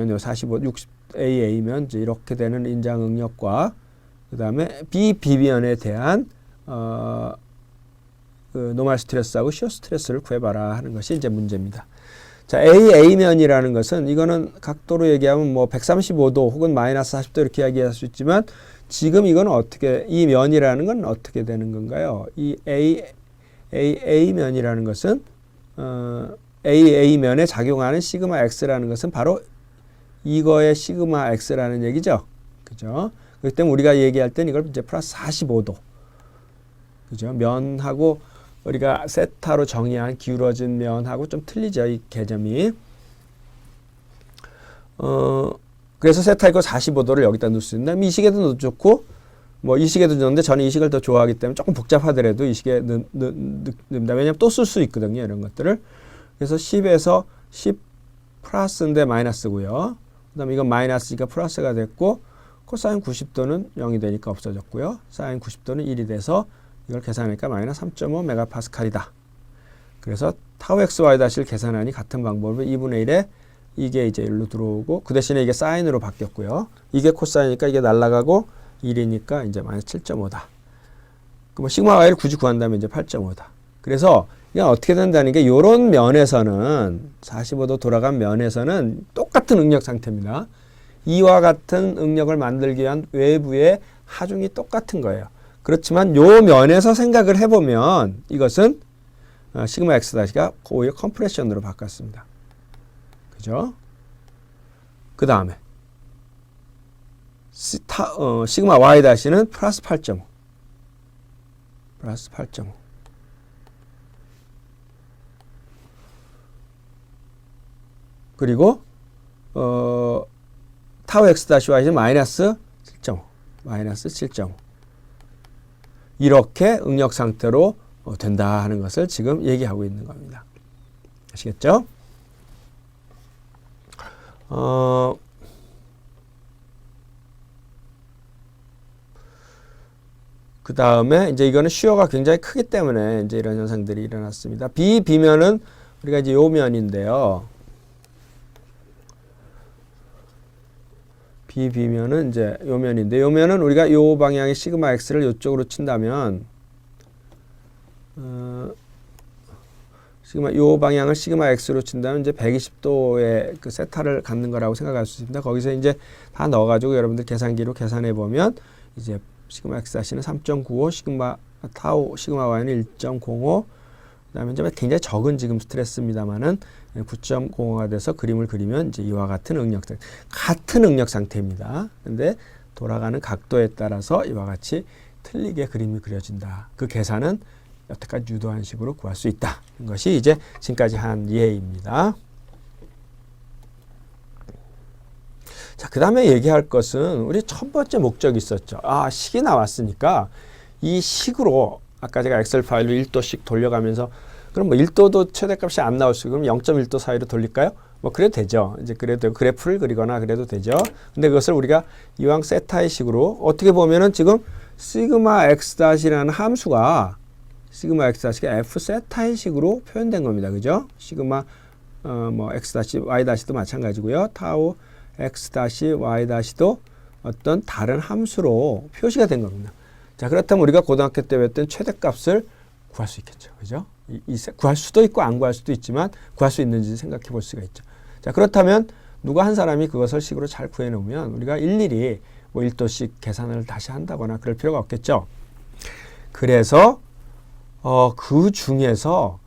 요 45, 60 AA면 이제 이렇게 되는 인장 응력과 그다음에 BB면에 대한 그 노멀 스트레스하고 시어 스트레스를 구해봐라 하는 것이 이제 문제입니다. 자, AA면이라는 것은 이거는 각도로 얘기하면 뭐 135도 혹은 마이너스 40도 이렇게 이야기할 수 있지만 지금 이건 어떻게 이 면이라는 건 어떻게 되는 건가요? 이 AA면이라는 것은 AA면에 작용하는 시그마 X라는 것은 바로 이거의 시그마 X라는 얘기죠. 그죠? 그렇기 때문에 우리가 얘기할 땐 이걸 이제 플러스 45도. 그죠? 면하고 우리가 세타로 정의한 기울어진 면하고 좀 틀리죠. 이 개념이. 그래서 세타 이거 45도를 여기다 넣을 수 있나? 이 식에도 넣어도 좋고, 뭐 이 식에도 넣는데 저는 이 식을 더 좋아하기 때문에 조금 복잡하더라도 이 식에 넣습니다. 왜냐면 또 쓸 수 있거든요. 이런 것들을. 그래서 10에서 10 플러스인데 마이너스고요. 그 다음에 이건 마이너스니까 플러스가 됐고, 코사인 90도는 0이 되니까 없어졌고요. 사인 90도는 1이 돼서 이걸 계산하니까 마이너스 3.5 메가파스칼이다. 그래서 타우 xy 다시를 계산하니 같은 방법으로 2분의 1에 이게 이제 1로 들어오고 그 대신에 이게 사인으로 바뀌었고요. 이게 코사인이니까 이게 날아가고 1이니까 이제 마이너스 7.5다. 그럼 시그마 y를 굳이 구한다면 이제 8.5다. 그래서 이게 어떻게 된다는 게 이런 면에서는 45도 돌아간 면에서는 똑같은 응력 상태입니다. 이와 같은 응력을 만들기 위한 외부의 하중이 똑같은 거예요. 그렇지만 요 면에서 생각을 해보면 이것은 시그마 x 다시가 오히려 컴프레션으로 바꿨습니다. 그죠? 그 다음에 시그마 y 다시는 플러스 8.5 플러스 8.5 그리고 타우 x 다시 y는 마이너스 7.5 마이너스 7.5 이렇게 응력 상태로 된다 하는 것을 지금 얘기하고 있는 겁니다. 아시겠죠? 그 다음에 이제 이거는 시어가 굉장히 크기 때문에 이제 이런 현상들이 일어났습니다. B면은 우리가 이제 요 면인데요. BB면은 이제 요 면인데 요 면은 우리가 요 방향의 시그마 x를 요쪽으로 친다면 요 방향을 시그마 x로 친다면 이제 120도의 그 세타를 갖는 거라고 생각할 수 있습니다. 거기서 이제 다 넣어가지고 여러분들 계산기로 계산해 보면 이제 시그마 x 다시는 3.95, 시그마 타우, 시그마 y는 1.05, 그다음에 이제 굉장히 적은 지금 스트레스입니다만은 9.05가 돼서 그림을 그리면 이제 이와 같은 응력 상태입니다. 근데 돌아가는 각도에 따라서 이와 같이 틀리게 그림이 그려진다. 그 계산은 여태까지 유도한 식으로 구할 수 있다. 이것이 이제 지금까지 한 예입니다. 자, 그 다음에 얘기할 것은 우리 첫 번째 목적이 있었죠. 식이 나왔으니까 이 식으로 아까 제가 엑셀 파일로 1도씩 돌려가면서 그럼 뭐 1도도 최대값이 안 나올 수 있고 그럼 0.1도 사이로 돌릴까요? 뭐 그래도 되죠. 이제 그래도 그래프를 그리거나 그래도 되죠. 근데 그것을 우리가 이왕 세타의 식으로 어떻게 보면은 지금 시그마 x 다시라는 함수가 시그마 x 다시가 f 세타의 식으로 표현된 겁니다. 그죠? 시그마 뭐 x 다시 y 다시도 마찬가지고요. 타우 x 다시 y 다시도 어떤 다른 함수로 표시가 된 겁니다. 자, 그렇다면 우리가 고등학교 때 배웠던 최대값을 구할 수 있겠죠. 그죠? 구할 수도 있고 안 구할 수도 있지만 구할 수 있는지 생각해 볼 수가 있죠. 자, 그렇다면 누가 한 사람이 그것을 식으로 잘 구해 놓으면 우리가 일일이 뭐 1도씩 계산을 다시 한다거나 그럴 필요가 없겠죠. 그래서 그 중에서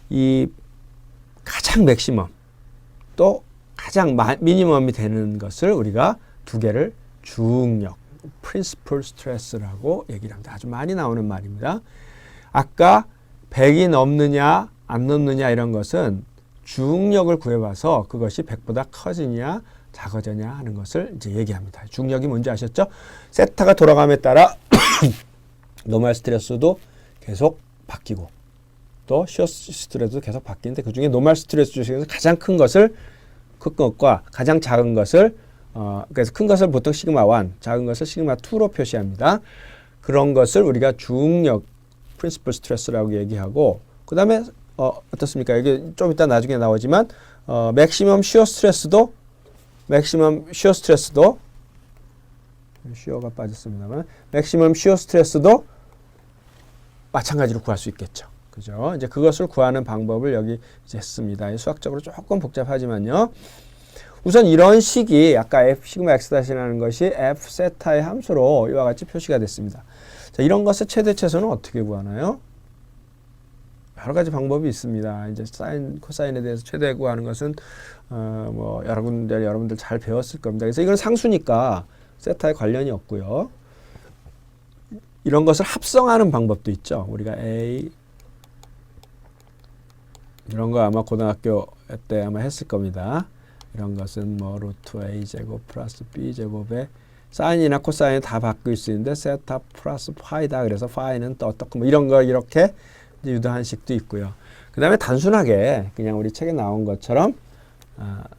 이 가장 맥시멈 또 가장 미니멈이 되는 것을 우리가 두 개를 중력, principal stress라고 얘기를 합니다. 아주 많이 나오는 말입니다. 아까 100이 넘느냐 안 넘느냐 이런 것은 중력을 구해봐서 그것이 100보다 커지냐 작아지냐 하는 것을 이제 얘기합니다. 중력이 뭔지 아셨죠? 세타가 돌아감에 따라 노멀 스트레스도 계속 바뀌고 또 시어 스트레스도 계속 바뀌는데 그중에 노멀 스트레스 중에서 가장 큰 것을 큰 것과 가장 작은 것을 그래서 큰 것을 보통 시그마 1, 작은 것을 시그마 2로 표시합니다. 그런 것을 우리가 중력 principal stress라고 얘기하고 그다음에 어떻습니까? 이게 좀 이따 나중에 나오지만 maximum shear stress도 shear가 빠졌습니다만 maximum shear stress도 마찬가지로 구할 수 있겠죠. 그죠? 이제 그것을 구하는 방법을 여기 이제 했습니다. 수학적으로 조금 복잡하지만요. 우선 이런 식이 아까 f 시그마 x 다시라는 것이 f 세타의 함수로 이와 같이 표시가 됐습니다. 자, 이런 것의 최대 최소는 어떻게 구하나요? 여러 가지 방법이 있습니다. 이제 사인, 코사인에 대해서 최대 구하는 것은 뭐 여러분들 잘 배웠을 겁니다. 그래서 이건 상수니까 세타에 관련이 없고요. 이런 것을 합성하는 방법도 있죠. 우리가 A 이런 거 아마 고등학교 때 아마 했을 겁니다. 이런 것은 뭐 루트 A 제곱 플러스 B 제곱에 사인이나 코사인 다 바꿀 수 있는데 세타 플러스 파이다. 그래서 파이는 또 어떻고 뭐 이런 거 이렇게 유도한 식도 있고요. 그 다음에 단순하게 그냥 우리 책에 나온 것처럼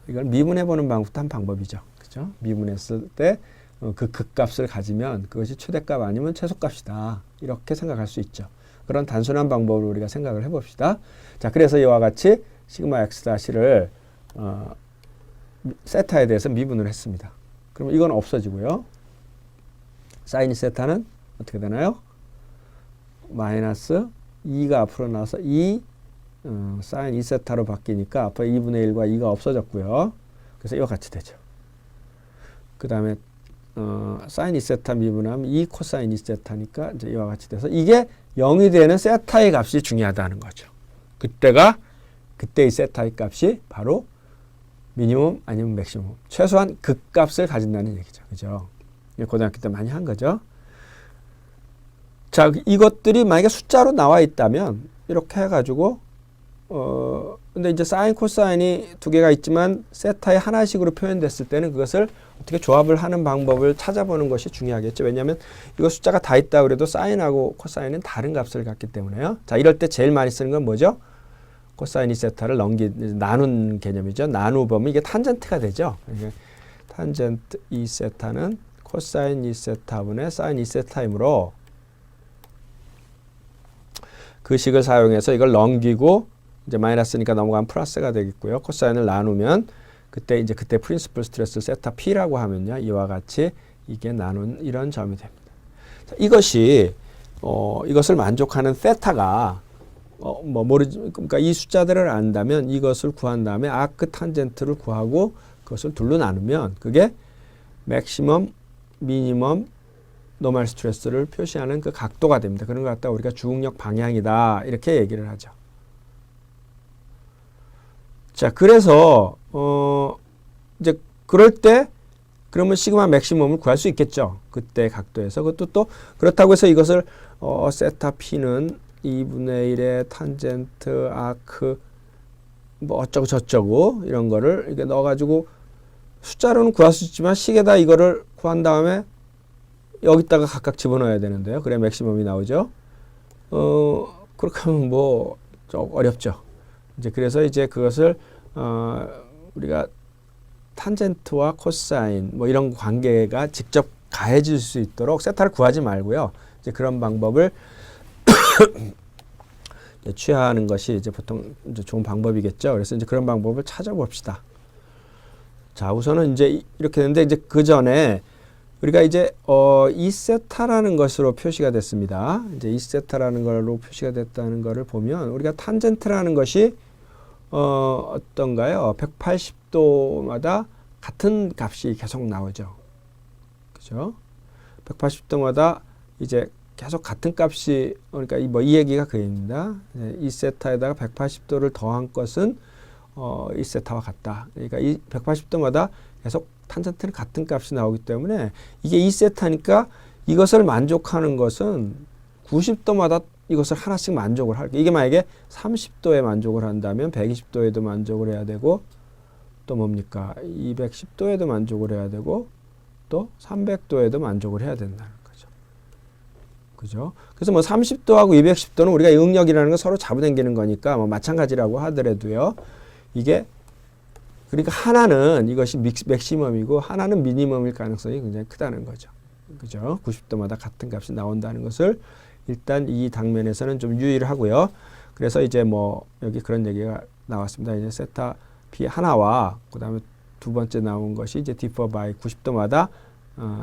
이걸 미분해 보는 방법도 한 방법이죠. 그죠? 미분했을 때 그 극값을 가지면 그것이 최대값 아니면 최소값이다. 이렇게 생각할 수 있죠. 그런 단순한 방법으로 우리가 생각을 해봅시다. 자, 그래서 이와 같이 시그마 x 다시를 세타에 대해서 미분을 했습니다. 그럼 이건 없어지고요. 사인 세타는 어떻게 되나요? 마이너스 2가 앞으로 나와서 2 사인 2세타로 바뀌니까 앞으로 2분의 1과 2가 없어졌고요. 그래서 이와 같이 되죠. 그 다음에 사인 2세타 미분하면 2 코사인 2세타니까 이제 이와 같이 돼서 이게 0이 되는 세타의 값이 중요하다는 거죠. 그때의 세타의 값이 바로 미니멈 아니면 맥시멈, 최소한 극값을 가진다는 얘기죠. 그죠? 고등학교 때 많이 한 거죠. 자, 이것들이 만약에 숫자로 나와 있다면 이렇게 해가지고 근데 이제 사인, 코사인이 두 개가 있지만 세타의 하나씩으로 표현됐을 때는 그것을 어떻게 조합을 하는 방법을 찾아보는 것이 중요하겠죠. 왜냐하면 이거 숫자가 다 있다 그래도 사인하고 코사인은 다른 값을 갖기 때문에요. 자, 이럴 때 제일 많이 쓰는 건 뭐죠? 코사인 2세타를 나눈 개념이죠. 나누보면 이게 탄젠트가 되죠. 탄젠트 2세타는 코사인 2세타분의 사인 2세타이므로 그 식을 사용해서 이걸 넘기고 이제 마이너스니까 넘어가면 플러스가 되겠고요. 코사인을 나누면 그때 프린시플 스트레스 세타 P라고 하면요. 이와 같이 이게 나눈 이런 점이 됩니다. 자, 이것을 만족하는 세타가 그러니까 이 숫자들을 안다면 이것을 구한 다음에 아크 탄젠트를 구하고 그것을 둘로 나누면 그게 맥시멈, 미니멈, 노멀 스트레스를 표시하는 그 각도가 됩니다. 그런 걸 갖다가 우리가 주응력 방향이다 이렇게 얘기를 하죠. 자, 그래서 이제 그럴 때 그러면 시그마 맥시멈을 구할 수 있겠죠. 그때 각도에서. 그것도 또 그렇다고 해서 이것을 세타 P는 2분의 1의 탄젠트 아크 뭐 어쩌고 저쩌고 이런 거를 이렇게 넣어가지고 숫자로는 구할 수 있지만 식에다 이거를 구한 다음에 여기다가 각각 집어넣어야 되는데요. 그래 맥시멈이 나오죠. 그렇게 하면 뭐 좀 어렵죠. 이제 그래서 이제 그것을 우리가 탄젠트와 코사인 뭐 이런 관계가 직접 가해질 수 있도록 세타를 구하지 말고요. 이제 그런 방법을 취하는 것이 이제 보통 이제 좋은 방법이겠죠. 그래서 이제 그런 방법을 찾아봅시다. 자, 우선은 이제 이렇게 되는데 이제 그 전에 우리가 이제 2세타라는 것으로 표시가 됐습니다. 이제 2세타라는 걸로 표시가 됐다는 것을 보면 우리가 탄젠트라는 것이 어떤가요? 180도마다 같은 값이 계속 나오죠. 그죠? 180도마다 이제 계속 같은 값이 그러니까 이 얘기가 그 얘기입니다. 2세타에다가 180도를 더한 것은 1세타와 같다. 그러니까 이 180도마다 계속 탄젠트는 같은 값이 나오기 때문에 이게 2세타니까 이것을 만족하는 것은 90도마다 이것을 하나씩 만족을 할게요. 이게 만약에 30도에 만족을 한다면 120도에도 만족을 해야 되고 또 뭡니까? 210도에도 만족을 해야 되고 또 300도에도 만족을 해야 된다는 거죠. 그죠? 그래서 뭐 30도하고 210도는 우리가 응력이라는 건 서로 잡아당기는 거니까 뭐 마찬가지라고 하더라도요. 이게 그러니까 하나는 이것이 맥시멈이고 하나는 미니멈일 가능성이 굉장히 크다는 거죠. 그죠? 90도마다 같은 값이 나온다는 것을 일단 이 당면에서는 좀 유의를 하고요. 그래서 이제 뭐 여기 그런 얘기가 나왔습니다. 이제 세타 P 하나와 그다음에 두 번째 나온 것이 이제 differ by 90도마다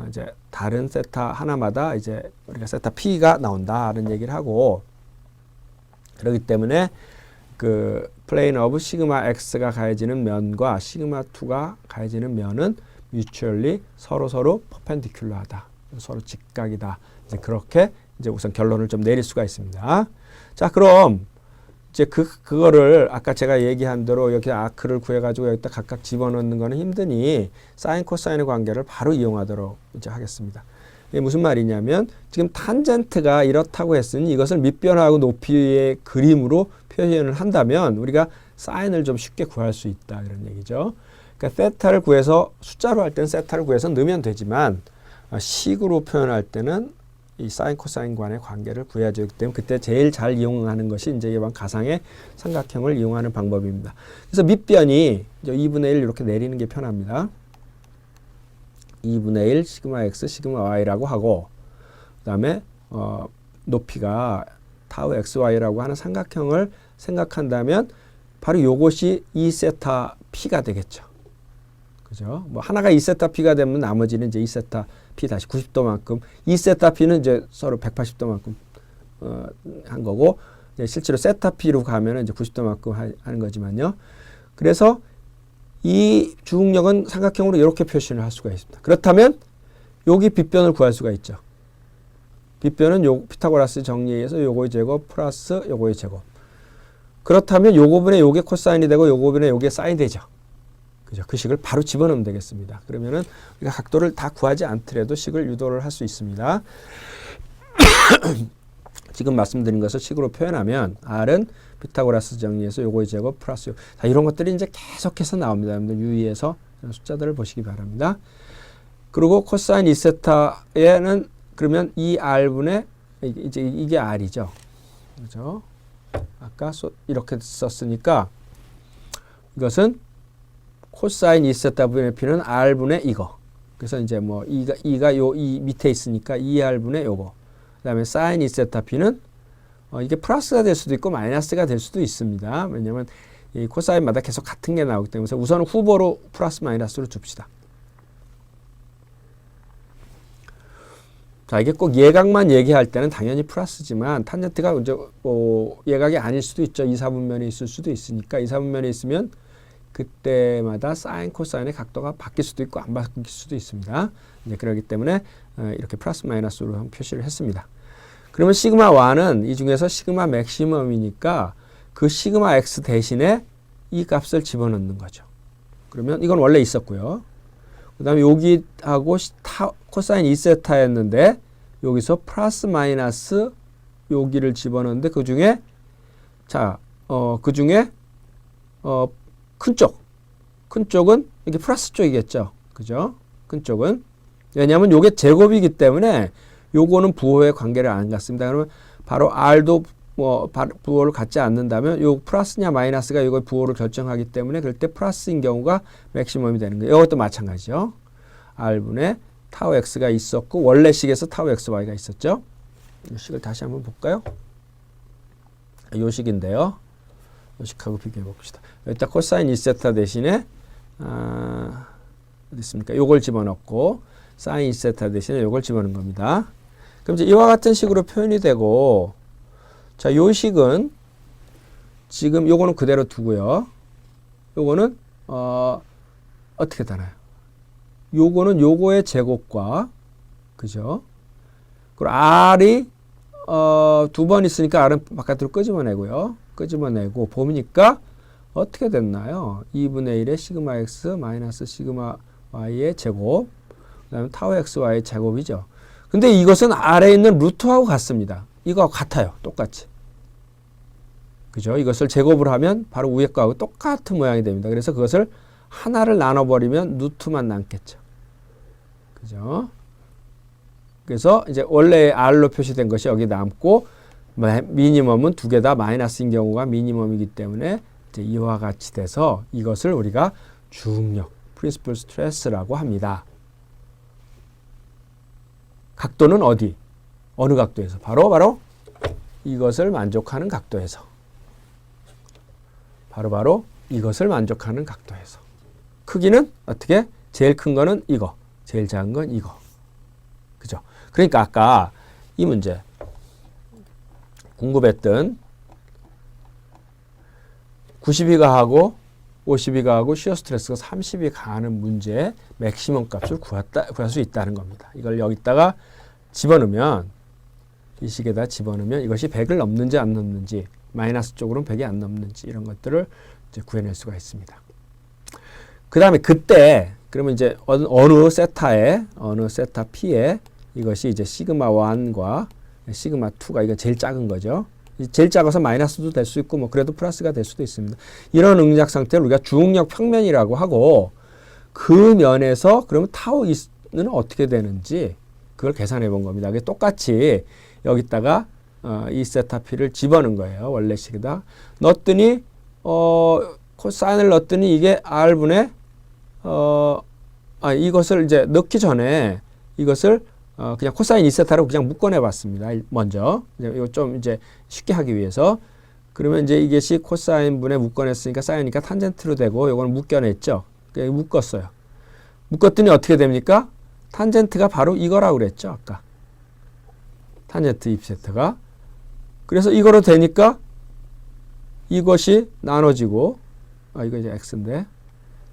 이제 다른 세타 하나마다 이제 우리가 세타 P가 나온다는 얘기를 하고 그렇기 때문에 그 plane of 시그마 x가 가해지는 면과 시그마 2가 가해지는 면은 mutually 서로 perpendicular하다. 서로 직각이다. 이제 그렇게 이제 우선 결론을 좀 내릴 수가 있습니다. 자, 그럼 이제 그거를 아까 제가 얘기한 대로 여기 아크를 구해가지고 여기다 각각 집어넣는 거는 힘드니 사인 코사인의 관계를 바로 이용하도록 이제 하겠습니다. 이게 무슨 말이냐면 지금 탄젠트가 이렇다고 했으니 이것을 밑변하고 높이의 그림으로 표현을 한다면 우리가 사인을 좀 쉽게 구할 수 있다 이런 얘기죠. 그러니까 세타를 구해서 숫자로 할 때는 세타를 구해서 넣으면 되지만 식으로 표현할 때는 이 사인 코사인 간의 관계를 구해야 되기 때문에 그때 제일 잘 이용하는 것이 이제 이번 가상의 삼각형을 이용하는 방법입니다. 그래서 밑변이 이제 2분의 1 이렇게 내리는 게 편합니다. 2분의 1 시그마 x 시그마 y라고 하고 그다음에 높이가 타우 xy라고 하는 삼각형을 생각한다면 바로 요것이 2세타 p가 되겠죠. 그죠? 뭐 하나가 2세타 p가 되면 나머지는 이제 2세타 p 다시 90도만큼 2세타 p는 이제 서로 180도만큼 한 거고 이제 실제로 세타 p로 가면은 이제 90도만큼 하는 거지만요. 그래서 이 주응력은 삼각형으로 이렇게 표시를 할 수가 있습니다. 그렇다면 여기 빗변을 구할 수가 있죠. 빗변은 요 피타고라스 정리에 의해서 요거의 제곱 플러스 요거의 제곱. 그렇다면 요거분의 요게 코사인이 되고 요거분의 요게 사인이 되죠. 그죠? 그 식을 바로 집어넣으면 되겠습니다. 그러면은 우리가 각도를 다 구하지 않더라도 식을 유도를 할 수 있습니다. 지금 말씀드린 것을 식으로 표현하면 R은 피타고라스 정리에서 요거의 제곱 플러스 요. 자, 이런 것들이 이제 계속해서 나옵니다. 여러분들 유의해서 숫자들을 보시기 바랍니다. 그리고 코사인 2세타에는 그러면 이 R분의 이제 이게 R이죠. 그죠? 아까 이렇게 썼으니까 이것은 코사인 2세타 분의 P는 R분의 이거. 그래서 이제 뭐 2가 이 밑에 있으니까 2R분의 요거. 그 다음에 사인 2세타 P는 이게 플러스가 될 수도 있고 마이너스가 될 수도 있습니다. 왜냐면 이 코사인마다 계속 같은 게 나오기 때문에 우선은 후보로 플러스 마이너스로 줍시다. 자, 이게 꼭 예각만 얘기할 때는 당연히 플러스지만 탄젠트가 이제 예각이 아닐 수도 있죠. 2, 4분면에 있을 수도 있으니까 2, 4분면에 있으면 그때마다 사인, 코사인의 각도가 바뀔 수도 있고 안 바뀔 수도 있습니다. 이제 그렇기 때문에 이렇게 플러스 마이너스로 한번 표시를 했습니다. 그러면 시그마 1은 이 중에서 시그마 맥시멈이니까 그 시그마 x 대신에 이 값을 집어넣는 거죠. 그러면 이건 원래 있었고요. 그 다음에 여기하고 코사인 2세타였는데 여기서 플러스 마이너스 여기를 집어넣는데 그 중에 큰 쪽은 이게 플러스 쪽이겠죠. 그죠? 큰 쪽은. 왜냐하면 요게 제곱이기 때문에 요거는 부호의 관계를 안 갖습니다. 그러면 바로 R도 부호를 갖지 않는다면 요 플러스냐 마이너스가 이거 부호를 결정하기 때문에 그럴 때 플러스인 경우가 맥시멈이 되는 거예요. 이것도 마찬가지죠. R분의 타우 X가 있었고 원래 식에서 타우 XY가 있었죠. 이 식을 다시 한번 볼까요? 이 식인데요. 이 식하고 비교해 봅시다. 여기다 코사인 2세타 대신에 어디 있습니까? 요걸 집어넣고 사인 2세타 대신에 요걸 집어넣은 겁니다. 그럼 이제 이와 같은 식으로 표현이 되고 자, 요 식은 지금 요거는 그대로 두고요. 요거는 어떻게 되나요? 요거는 요거의 제곱과 그죠? 그리고 R이 두 번 있으니까 R은 바깥으로 끄집어내고요. 끄집어내고 보니까 어떻게 됐나요? 2분의 1의 시그마 x 마이너스 시그마 y의 제곱 그 다음에 타우 xy의 제곱이죠. 근데 이것은 아래에 있는 루트하고 같습니다. 이거하고 같아요. 똑같이. 그죠? 이것을 제곱을 하면 바로 위에 거하고 똑같은 모양이 됩니다. 그래서 그것을 하나를 나눠버리면 루트만 남겠죠. 그죠? 그래서 이제 원래 R로 표시된 것이 여기 남고 미니멈은 두 개 다 마이너스인 경우가 미니멈이기 때문에 이제 이와 같이 돼서 이것을 우리가 중력, 프린시플 스트레스라고 합니다. 각도는 어디? 어느 각도에서? 바로 이것을 만족하는 각도에서. 바로 이것을 만족하는 각도에서. 크기는 어떻게? 제일 큰 거는 이거, 제일 작은 건 이거. 그죠? 그러니까 아까 이 문제 궁금했던 90이 가하고 50이 가하고 시어 스트레스가 30이 가하는 문제의 맥시멈 값을 구할 수 있다는 겁니다. 이걸 여기다가 집어넣으면 이 식에다 집어넣으면 이것이 100을 넘는지 안 넘는지 마이너스 쪽으로는 100이 안 넘는지 이런 것들을 이제 구해낼 수가 있습니다. 그 다음에 그때 그러면 이제 어느 세타 P에 이것이 이제 시그마 1과 시그마 2가 이거 제일 작은 거죠. 제일 작아서 마이너스도 될 수 있고 뭐 그래도 플러스가 될 수도 있습니다. 이런 응작 상태를 우리가 중력 평면이라고 하고 그 면에서 그러면 타우는 어떻게 되는지 그걸 계산해 본 겁니다. 그게 똑같이 여기다가 이 세타 P를 집어넣은 거예요. 원래 식에다 넣었더니 코사인을 넣었더니 이게 R분의 이것을 이제 넣기 전에 이것을 그냥 코사인 2세타로 그냥 묶어내 봤습니다. 먼저. 이거 좀 이제 쉽게 하기 위해서. 그러면 이제 이것이 코사인 분에 묶어냈으니까 사인이니까 탄젠트로 되고 요거는 묶여냈죠. 묶었어요. 묶었더니 어떻게 됩니까? 탄젠트가 바로 이거라고 그랬죠. 아까. 탄젠트 2세타가. 그래서 이거로 되니까 이것이 나눠지고 이거 이제 x인데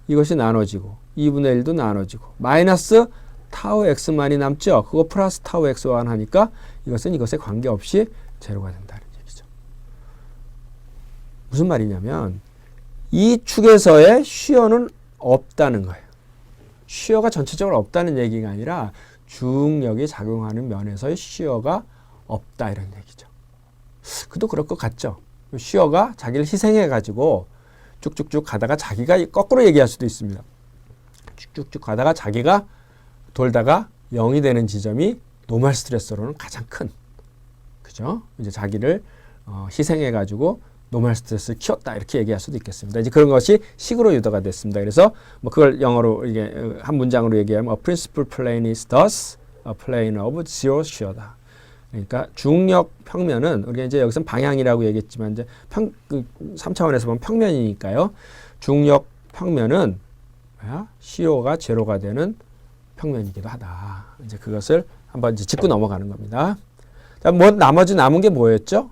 이것이 나눠지고 2분의 1도 나눠지고 마이너스 타우 x만이 남죠. 그거 플러스 타우 x와 하니까 이것은 이것에 관계없이 제로가 된다는 얘기죠. 무슨 말이냐면 이 축에서의 쉬어는 없다는 거예요. 쉬어가 전체적으로 없다는 얘기가 아니라 중력이 작용하는 면에서의 쉬어가 없다 이런 얘기죠. 그도 그럴 것 같죠. 쉬어가 자기를 희생해가지고 쭉쭉쭉 가다가 자기가 거꾸로 얘기할 수도 있습니다. 쭉쭉쭉 가다가 자기가 돌다가 0이 되는 지점이 노멀 스트레스로는 가장 큰, 그죠? 이제 자기를 희생해가지고 노멀 스트레스를 키웠다 이렇게 얘기할 수도 있겠습니다. 이제 그런 것이 식으로 유도가 됐습니다. 그래서 뭐 그걸 영어로 이게 한 문장으로 얘기하면 a principal plane is thus a plane of zero shear다. 그러니까 중력 평면은 우리가 이제 여기서 방향이라고 얘기했지만 이제 3차원에서 보면 평면이니까요. 중력 평면은 CO가 제로가 되는 평면이기도 하다. 이제 그것을 한번 이제 짚고 넘어가는 겁니다. 자, 나머지 남은 게 뭐였죠?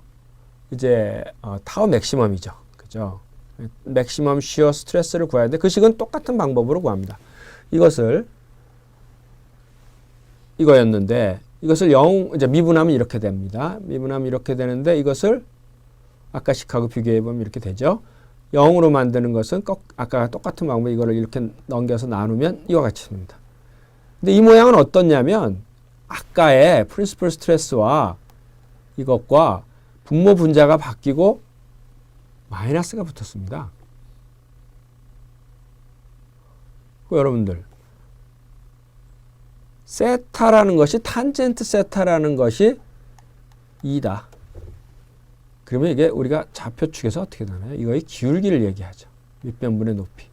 이제 타워 맥시멈이죠. 그죠? 맥시멈 시어 스트레스를 구해야 돼. 그 식은 똑같은 방법으로 구합니다. 이거였는데 이것을 이제 미분하면 이렇게 됩니다. 미분하면 이렇게 되는데 이것을 아까 식하고 비교해 보면 이렇게 되죠. 0으로 만드는 것은 아까 똑같은 방법으로 이거를 이렇게 넘겨서 나누면 이와 같이 됩니다. 근데 이 모양은 어떻냐면 아까의 프린시플 스트레스와 이것과 분모 분자가 바뀌고 마이너스가 붙었습니다. 여러분들 세타라는 것이 탄젠트 세타라는 것이 2다. 그러면 이게 우리가 좌표축에서 어떻게 되나요? 이거의 기울기를 얘기하죠. 밑변분의 높이.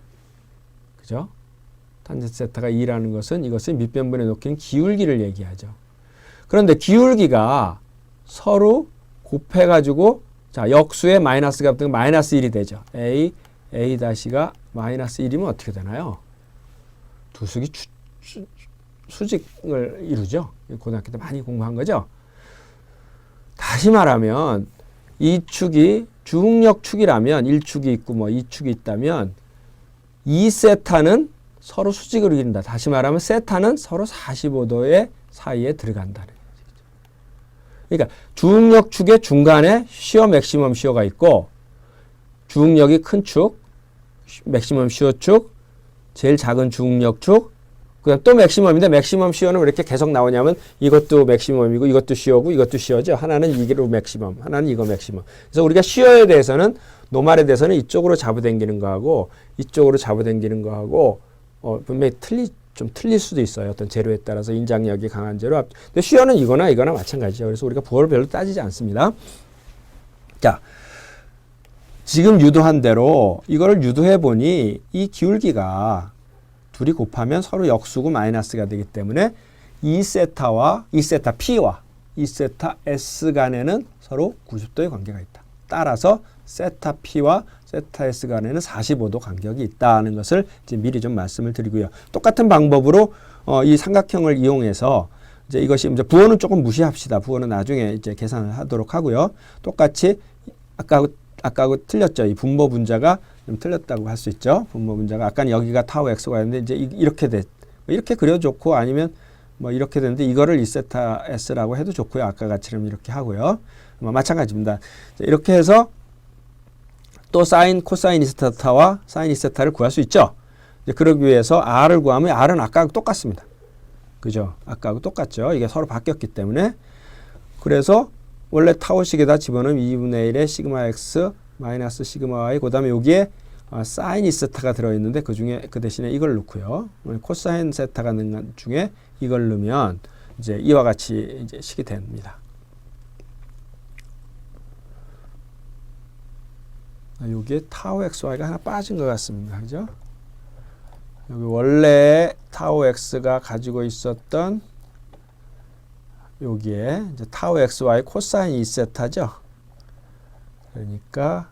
그죠? 탄젠트 세타가 2라는 것은 이것의 밑변분의 높이는 기울기를 얘기하죠. 그런데 기울기가 서로 곱해가지고 자, 역수의 마이너스가 붙으면 마이너스 1이 되죠. A-가 마이너스 1이면 어떻게 되나요? 두 숙이 수직을 이루죠. 고등학교 때 많이 공부한 거죠. 다시 말하면 이 축이 중력 축이라면 1축이 있고 뭐 2축이 있다면 이 세타는 서로 수직을 이룬다. 다시 말하면 세타는 서로 45도의 사이에 들어간다는 거죠. 그러니까 중력 축의 중간에 시어 맥시멈 시어가 있고 중력이 큰 축, 맥시멈 시어 축, 제일 작은 중력 축, 그다음 또 맥시멈인데 맥시멈 시어는 왜 이렇게 계속 나오냐면 이것도 맥시멈이고 이것도 시어고 이것도 시어죠. 하나는 이게로 맥시멈, 하나는 이거 맥시멈. 그래서 우리가 시어에 대해서는 노말에 대해서는 이쪽으로 잡아당기는 거하고 이쪽으로 잡아당기는 거하고 분명히 좀 틀릴 수도 있어요. 어떤 재료에 따라서 인장력이 강한 재료. 근데 시어는 이거나 마찬가지죠. 그래서 우리가 부호를 별로 따지지 않습니다. 자, 지금 유도한 대로 이거를 유도해 보니 이 기울기가 둘이 곱하면 서로 역수고 마이너스가 되기 때문에 2세타 P와 2세타 S 간에는 서로 90도의 관계가 있다. 따라서 세타 P와 세타 S 간에는 45도 간격이 있다는 것을 이제 미리 좀 말씀을 드리고요. 똑같은 방법으로 이 삼각형을 이용해서 이제 이것이 이제 부호는 조금 무시합시다. 부호는 나중에 이제 계산을 하도록 하고요. 똑같이 아까하고 틀렸죠. 이 분모 분자가 좀 틀렸다고 할 수 있죠. 분모 분자가 아까는 여기가 타워 x가 있는데 이제 이렇게 그려 좋고 아니면 뭐 이렇게 되는데 이거를 2세타 s라고 해도 좋고요. 아까 같이는 이렇게 하고요. 마찬가지입니다. 이렇게 해서 또 사인 코사인 2세타와 사인 2세타를 구할 수 있죠. 이제 그러기 위해서 r을 구하면 r은 아까하고 똑같습니다. 그죠? 아까하고 똑같죠. 이게 서로 바뀌었기 때문에. 그래서 원래 타워식에다 집어넣으면 2분의 1의 시그마 x 마이너스 시그마 y 그 다음에 여기에 사인 2세타가 들어있는데 그 대신에 이걸 넣고요. 코사인 세타가 넣은 것 중에 이걸 넣으면 이제 이와 같이 이제 식이 됩니다. 여기에 타워 xy가 하나 빠진 것 같습니다. 그죠? 여기 원래 타워 x가 가지고 있었던 여기에 이제 타워 xy 코사인 2세타죠. 그러니까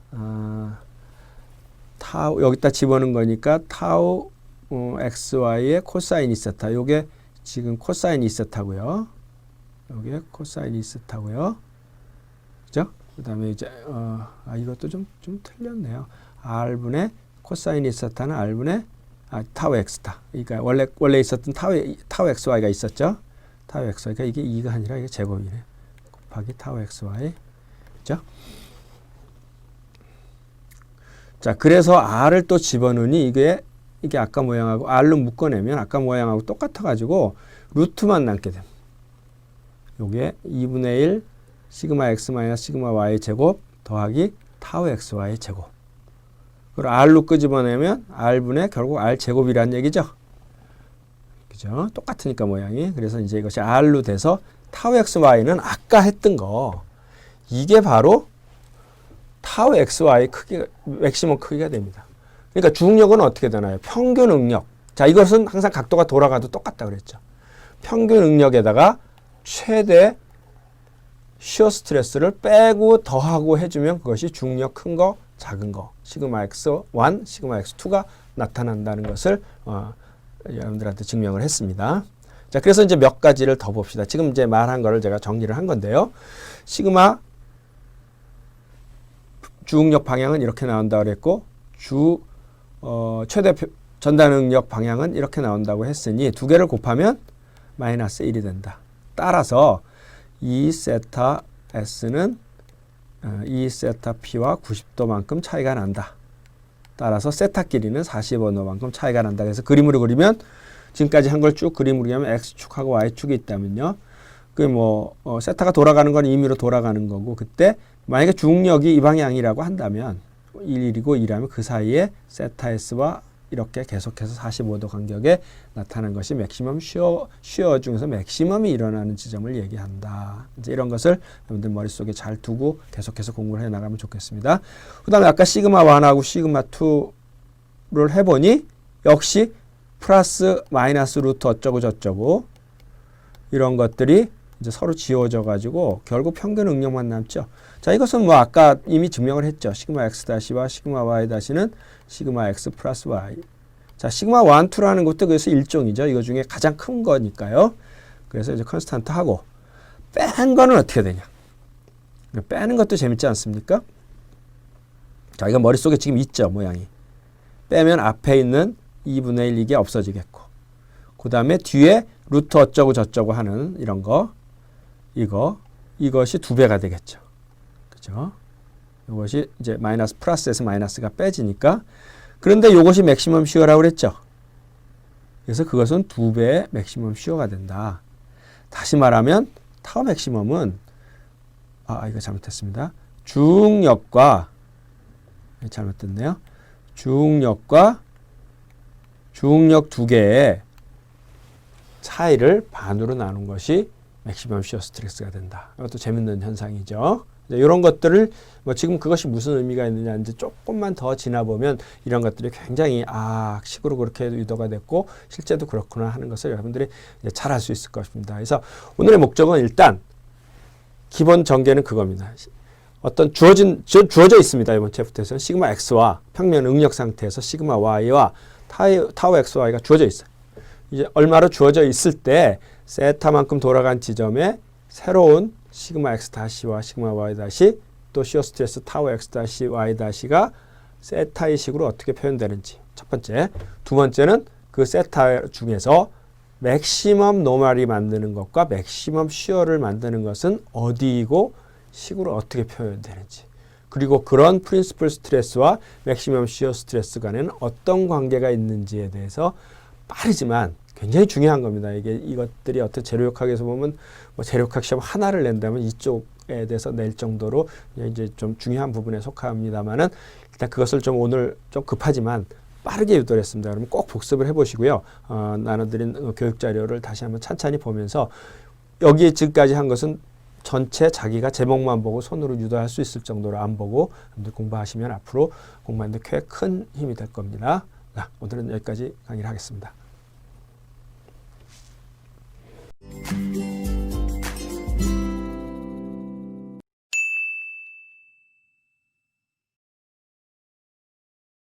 타우 여기다 집어넣은 거니까 타우 xy의 코사인 2세타. 요게 지금 코사인 2세타고요. 요게 코사인 2세타고요. 그죠? 그다음에 이제 이것도 좀 틀렸네요. r분의 코사인 2세타는 r분의 타우 x타. 그러니까 원래 있었던 타우 xy가 있었죠. 타우 xy가 이게 2가 아니라 이게 제곱이네. 곱하기 타우 xy. 그죠? 자, 그래서 r을 또 집어넣으니 이게 아까 모양하고 r로 묶어내면 아까 모양하고 똑같아가지고 루트만 남게 됩니다. 요게 2분의 1 시그마 x 마이너스 시그마 y 제곱 더하기 타우 xy 제곱. 그리고 r로 끄집어내면 r분의 결국 r 제곱이란 얘기죠. 그죠? 똑같으니까 모양이. 그래서 이제 이것이 r로 돼서 타우 xy는 아까 했던 거 이게 바로 타우 xy 크기, 맥시멈 크기가 됩니다. 그러니까 중력은 어떻게 되나요? 평균 응력. 자, 이것은 항상 각도가 돌아가도 똑같다 그랬죠. 평균 응력에다가 최대 시어 스트레스를 빼고 더하고 해주면 그것이 중력 큰 거, 작은 거, 시그마 x1, 시그마 x2가 나타난다는 것을 여러분들한테 증명을 했습니다. 자, 그래서 이제 몇 가지를 더 봅시다. 지금 이제 말한 거를 제가 정리를 한 건데요. 시그마 주응력 방향은 이렇게 나온다고 그랬고, 최대 전달 응력 방향은 이렇게 나온다고 했으니 두 개를 곱하면 마이너스 1이 된다. 따라서 이 세타 S는 이 세타 P와 90도만큼 차이가 난다. 따라서 세타 길이는 45도만큼 차이가 난다. 그래서 그림으로 그리면 지금까지 한 걸 쭉 그림으로 그리면 X축하고 Y축이 있다면요. 세타가 돌아가는 건 임의로 돌아가는 거고, 그때 만약에 중력이 이 방향이라고 한다면 1이고 2라면 그 사이에 세타 S와 이렇게 계속해서 45도 간격에 나타나는 것이 맥시멈 쉬어 중에서 맥시멈이 일어나는 지점을 얘기한다. 이제 이런 것을 여러분들 머릿속에 잘 두고 계속해서 공부를 해 나가면 좋겠습니다. 그 다음에 아까 시그마 1하고 시그마 2를 해보니 역시 플러스 마이너스 루트 어쩌고 저쩌고 이런 것들이 이제 서로 지워져 가지고 결국 평균 응력만 남죠. 자, 이것은 아까 이미 증명을 했죠. 시그마 x-와 시그마 y-는 시그마 x 플러스 y. 자, 시그마 1, 2라는 것도 그래서 일종이죠. 이거 중에 가장 큰 거니까요. 그래서 이제 컨스탄트 하고 뺀 거는 어떻게 되냐? 빼는 것도 재밌지 않습니까? 자, 이거 머릿속에 지금 있죠, 모양이. 빼면 앞에 있는 2분의 1 이게 없어지겠고, 그 다음에 뒤에 루트 어쩌고 저쩌고 하는 이런 거, 이것이 2배가 되겠죠. 그죠? 이것이 이제 마이너스 플러스에서 마이너스가 빼지니까, 그런데 이것이 맥시멈 슈어라고 그랬죠. 그래서 그것은 2배의 맥시멈 슈어가 된다. 다시 말하면 타워 맥시멈은 이거 잘못했습니다. 중력과 잘못됐네요. 중력과 중력 두 개의 차이를 반으로 나눈 것이 맥시멈 시어 스트레스가 된다. 이것도 재밌는 현상이죠. 이런 것들을 지금 그것이 무슨 의미가 있느냐 이제 조금만 더 지나보면 이런 것들이 굉장히 식으로 그렇게 유도가 됐고 실제도 그렇구나 하는 것을 여러분들이 잘 알 수 있을 것입니다. 그래서 오늘의 목적은 일단 기본 전개는 그겁니다. 어떤 주어져 있습니다. 이번 챕터에서는 시그마 x와 평면 응력 상태에서 시그마 y와 타워 xy가 주어져 있어요. 이제 얼마로 주어져 있을 때 세타만큼 돌아간 지점에 새로운 시그마 x-와 시그마 y- 또 시어 스트레스 타워 x-y-가 세타의 식으로 어떻게 표현되는지 첫 번째. 두 번째는 그 세타 중에서 맥시멈 노멀이 만드는 것과 맥시멈 시어를 만드는 것은 어디이고 식으로 어떻게 표현되는지, 그리고 그런 프린시플 스트레스와 맥시멈 시어 스트레스 간에는 어떤 관계가 있는지에 대해서 빠르지만 굉장히 중요한 겁니다. 이것들이 어떤 재료역학에서 보면 재료역학 시험 하나를 낸다면 이쪽에 대해서 낼 정도로 이제 좀 중요한 부분에 속합니다만은 일단 그것을 좀 오늘 좀 급하지만 빠르게 유도를 했습니다. 그러면 꼭 복습을 해보시고요. 나눠드린 교육 자료를 다시 한번 찬찬히 보면서 여기에 지금까지 한 것은 전체 자기가 제목만 보고 손으로 유도할 수 있을 정도로 안 보고 공부하시면 앞으로 공부하는 데 꽤 큰 힘이 될 겁니다. 오늘은 여기까지 강의를 하겠습니다.